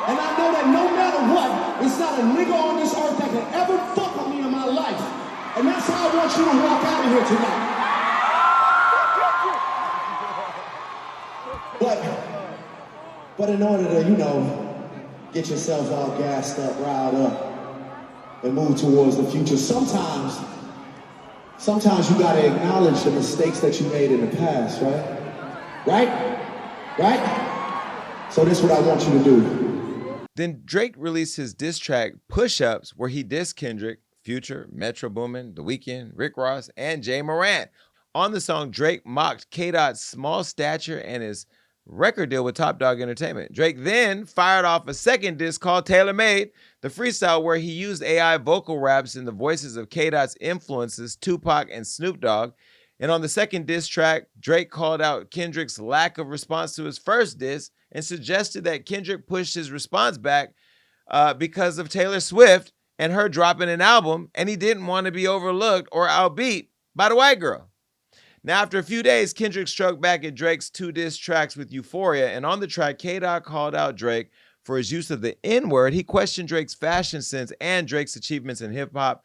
and I know that no matter what, it's not a nigga on this earth that can ever fuck with me in my life. And that's how I want you to walk out of here tonight. But in order to, you know, get yourself all gassed up, riled up, and move towards the future, sometimes you gotta acknowledge the mistakes that you made in the past, right? Right? So this is what I want you to do. Then Drake released his diss track, Push Ups, where he dissed Kendrick, Future, Metro Boomin, The Weeknd, Rick Ross, and Jay Morant. On the song, Drake mocked K-Dot's small stature and his record deal with Top Dog Entertainment. Drake then fired off a second diss called Tailor Made, the freestyle where he used AI vocal raps in the voices of K-Dot's influences, Tupac and Snoop Dogg. And on the second diss track, Drake called out Kendrick's lack of response to his first diss and suggested that Kendrick pushed his response back because of Taylor Swift and her dropping an album, and he didn't want to be overlooked or outbeat by the white girl. Now, after a few days, Kendrick struck back at Drake's 2 diss tracks with Euphoria, and on the track, K-Dot called out Drake for his use of the N-word. He questioned Drake's fashion sense and Drake's achievements in hip-hop.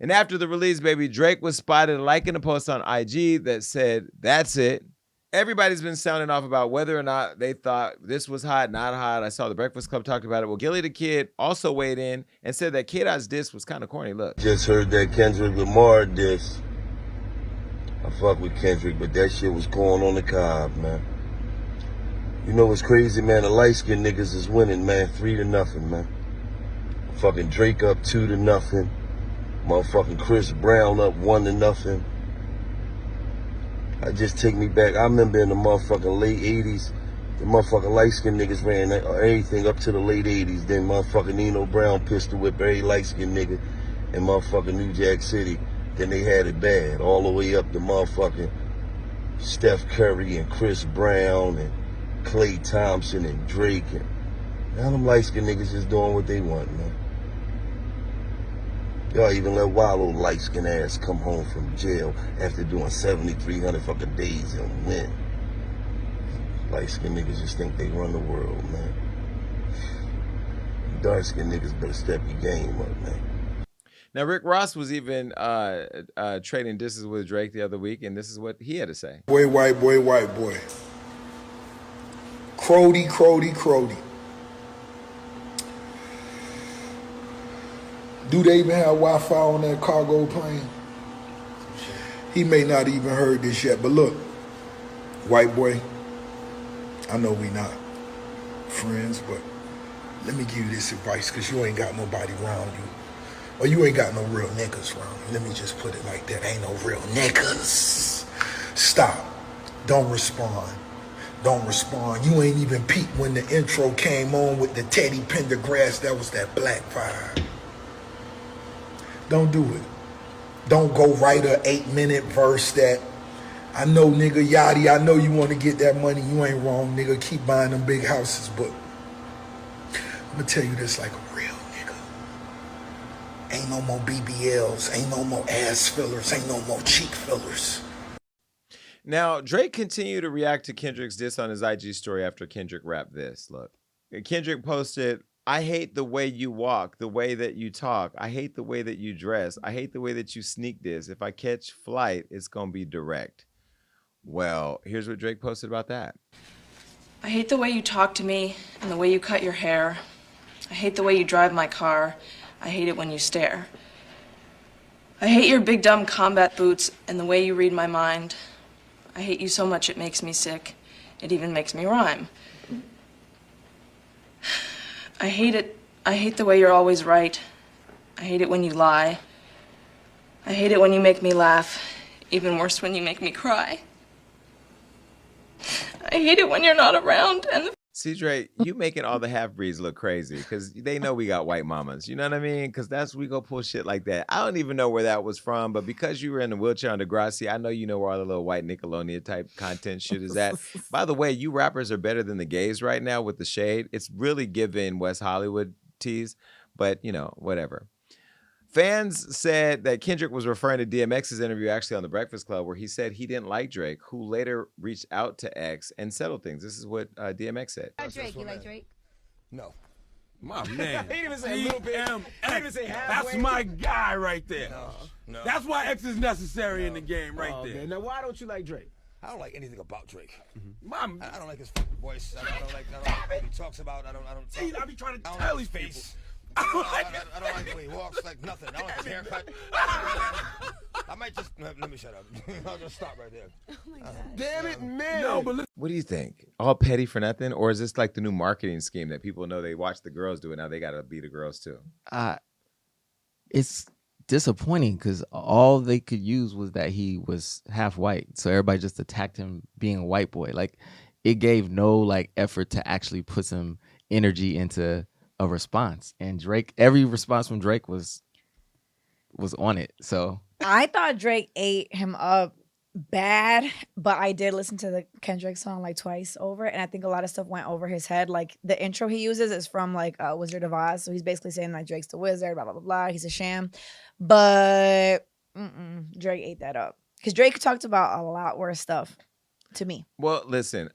And after the release, baby, Drake was spotted liking a post on IG that said, "That's it." Everybody's been sounding off about whether or not they thought this was hot, not hot. I saw the Breakfast Club talk about it. Well, Gilly the Kid also weighed in and said that K-Dot's diss was kind of corny. Look. Just heard that Kendrick Lamar diss. I fuck with Kendrick, but that shit was going on the cob, man. You know what's crazy, man? The light-skinned niggas is winning, man. 3-0, man. Fucking Drake up 2-0. Motherfucking Chris Brown up 1-0. I just take me back. I remember in the motherfucking late 80s, the motherfucking light-skinned niggas ran everything up to the late 80s. Then motherfucking Nino Brown pistol whipped every light-skinned nigga in motherfucking New Jack City. Then they had it bad, all the way up to motherfucking Steph Curry and Chris Brown and Klay Thompson and Drake. And now them light-skinned niggas just doing what they want, man. Y'all even let Wallow light-skinned ass come home from jail after doing 7,300 fucking days and win. Light-skinned niggas just think they run the world, man. Dark-skinned niggas better step your game up, man. Now, Rick Ross was even trading disses with Drake the other week, and this is what he had to say. Boy, white boy, white boy. Crody, Crody, Crody. Do they even have Wi-Fi on that cargo plane? He may not even heard this yet, but look, white boy, I know we not friends, but let me give you this advice, because you ain't got nobody around you. Or you ain't got no real niggas around you. Let me just put it like that. Ain't no real niggas. Stop. Don't respond. Don't respond. You ain't even peeped when the intro came on with the Teddy Pendergrass. That was that black vibe. Don't do it. Don't go write a 8-minute verse that, I know, nigga, Yachty, I know you want to get that money. You ain't wrong, nigga. Keep buying them big houses, but I'm going to tell you this like a real nigga. Ain't no more BBLs. Ain't no more ass fillers. Ain't no more cheek fillers. Now, Drake continued to react to Kendrick's diss on his IG story after Kendrick rapped this. Look, Kendrick posted, "I hate the way you walk, the way that you talk. I hate the way that you dress. I hate the way that you sneak this. If I catch flight, it's going to be direct." Well, here's what Drake posted about that. I hate the way you talk to me and the way you cut your hair. I hate the way you drive my car. I hate it when you stare. I hate your big dumb combat boots and the way you read my mind. I hate you so much it makes me sick. It even makes me rhyme. I hate it. I hate the way you're always right. I hate it when you lie. I hate it when you make me laugh. Even worse when you make me cry. I hate it when you're not around and See, Dre, you making all the half-breeds look crazy because they know we got white mamas. You know what I mean? Because we go pull shit like that. I don't even know where that was from, but because you were in the wheelchair on Degrassi, I know you know where all the little white Nickelodeon type content shit is at. By the way, you rappers are better than the gays right now with the shade. It's really giving West Hollywood tease, but you know, whatever. Fans said that Kendrick was referring to DMX's interview actually on The Breakfast Club where he said he didn't like Drake, who later reached out to X and settled things. This is what DMX said. Drake, you like Drake? No. My man. He didn't even say a little bit. He didn't even say halfway. That's my guy right there. No. That's why X is necessary in the game right there. Okay. Now, why don't you like Drake? I don't like anything about Drake. I don't like his fucking voice. I don't like what he talks about. I don't. I be trying to tell these people. I don't like the way he walks, like nothing. I don't like his haircut. I might just let me shut up. I'll just stop right there. Oh my God. Damn it, man! No, but What do you think? All petty for nothing? Or is this like the new marketing scheme that people know they watch the girls do it, now they got to be the girls too? It's disappointing because all they could use was that he was half white. So everybody just attacked him being a white boy. Like it gave no like effort to actually put some energy into a response. And Drake, every response from Drake was on it. So I thought Drake ate him up bad, but I did listen to the Kendrick song like twice over, and I think a lot of stuff went over his head. Like the intro he uses is from like Wizard of Oz, so he's basically saying like Drake's the wizard, blah blah blah blah. He's a sham, but Drake ate that up because Drake talked about a lot worse stuff to me. Well, listen,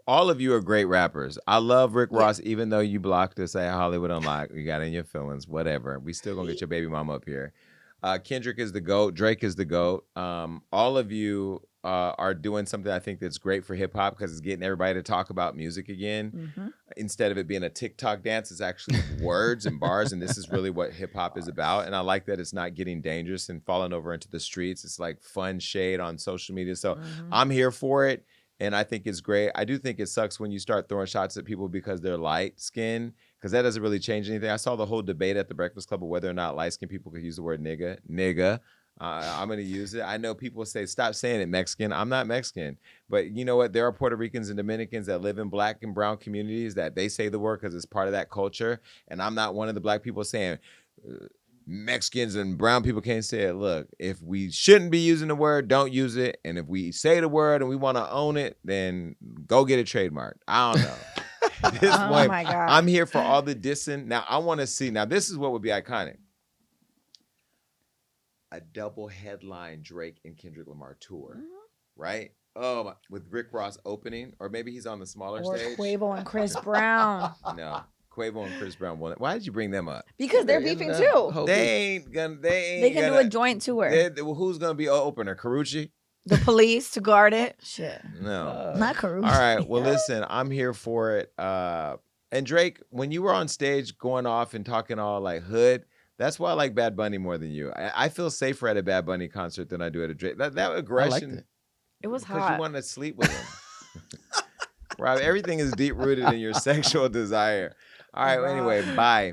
all of you are great rappers. I love Rick Ross, even though you blocked us at Hollywood Unlocked. You got in your feelings, whatever. We still gonna get your baby mama up here. Kendrick is the GOAT. Drake is the GOAT. All of you are doing something I think that's great for hip hop because it's getting everybody to talk about music again. Instead of it being a TikTok dance, it's actually words and bars, and this is really what hip hop is about. And I like that it's not getting dangerous and falling over into the streets. It's like fun shade on social media. So I'm here for it. And I think it's great. I do think it sucks when you start throwing shots at people because they're light skinned, because that doesn't really change anything. I saw the whole debate at the Breakfast Club of whether or not light skinned people could use the word nigga. I'm going to use it. I know people say, stop saying it, Mexican. I'm not Mexican. But you know what? There are Puerto Ricans and Dominicans that live in black and brown communities that they say the word because it's part of that culture. And I'm not one of the black people saying Mexicans and brown people can't say it. Look, if we shouldn't be using the word, don't use it. And if we say the word and we want to own it, then go get it trademarked. I don't know. At this point, my God. I'm here for all the dissing. Now, I want to see. Now, this is what would be iconic. A double headline Drake and Kendrick Lamar tour, right? Oh, with Rick Ross opening, or maybe he's on the smaller Or stage. Quavo and Chris Brown. No, Quavo and Chris Brown won it. Why did you bring them up? Because they're beefing too. They can do a joint tour. Who's gonna be opener? Carucci? The Police to guard it. Shit. No, Not Carucci. All right. Well, listen, I'm here for it. And Drake, when you were on stage going off and talking all like hood, that's why I like Bad Bunny more than you. I feel safer at a Bad Bunny concert than I do at a Drake. That aggression. It was because hot. you wanted to sleep with him. Rob, everything is deep rooted in your sexual desire. All right. Well, anyway, bye.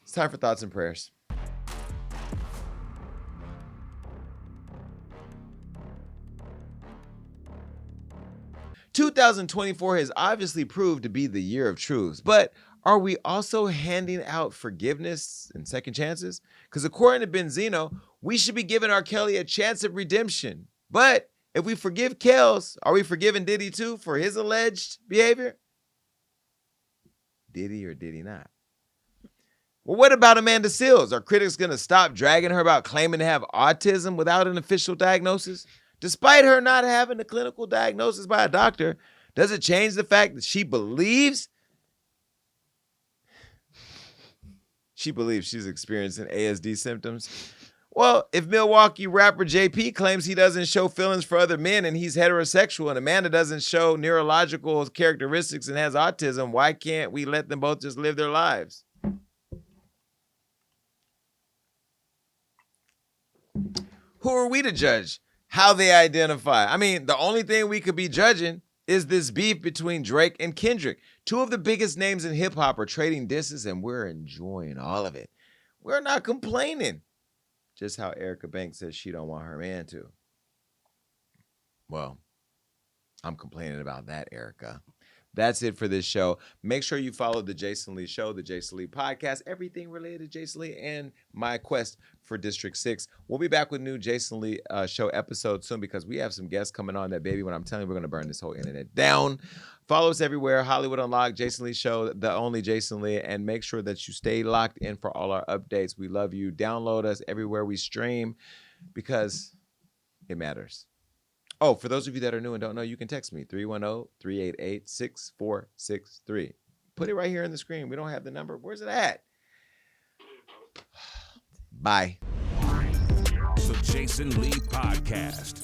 It's time for thoughts and prayers. "2024 has obviously proved to be the year of truths, but are we also handing out forgiveness and second chances? Because according to Benzino, we should be giving R. Kelly a chance of redemption. But if we forgive Kels, are we forgiving Diddy too for his alleged behavior? Did he or did he not? Well, what about Amanda Seales? Are critics going to stop dragging her about claiming to have autism without an official diagnosis? Despite her not having a clinical diagnosis by a doctor, does it change the fact that she believes she's experiencing ASD symptoms? Well, if Milwaukee rapper JP claims he doesn't show feelings for other men and he's heterosexual, and Amanda doesn't show neurological characteristics and has autism, why can't we let them both just live their lives? Who are we to judge how they identify? I mean, the only thing we could be judging is this beef between Drake and Kendrick. Two of the biggest names in hip hop are trading disses, and we're enjoying all of it. We're not complaining. Just how Erica Banks says she don't want her man to. Well, I'm complaining about that, Erica. That's it for this show. Make sure you follow The Jason Lee Show, The Jason Lee Podcast, everything related to Jason Lee, and my quest for District 6. We'll be back with new Jason Lee Show episodes soon because we have some guests coming on that, baby. When I'm telling you, we're going to burn this whole internet down. Follow us everywhere, Hollywood Unlocked, Jason Lee Show, The Only Jason Lee, and make sure that you stay locked in for all our updates. We love you. Download us everywhere we stream because it matters. Oh, for those of you that are new and don't know, you can text me, 310-388-6463. Put it right here on the screen. We don't have the number. Where's it at? Bye. The Jason Lee Podcast.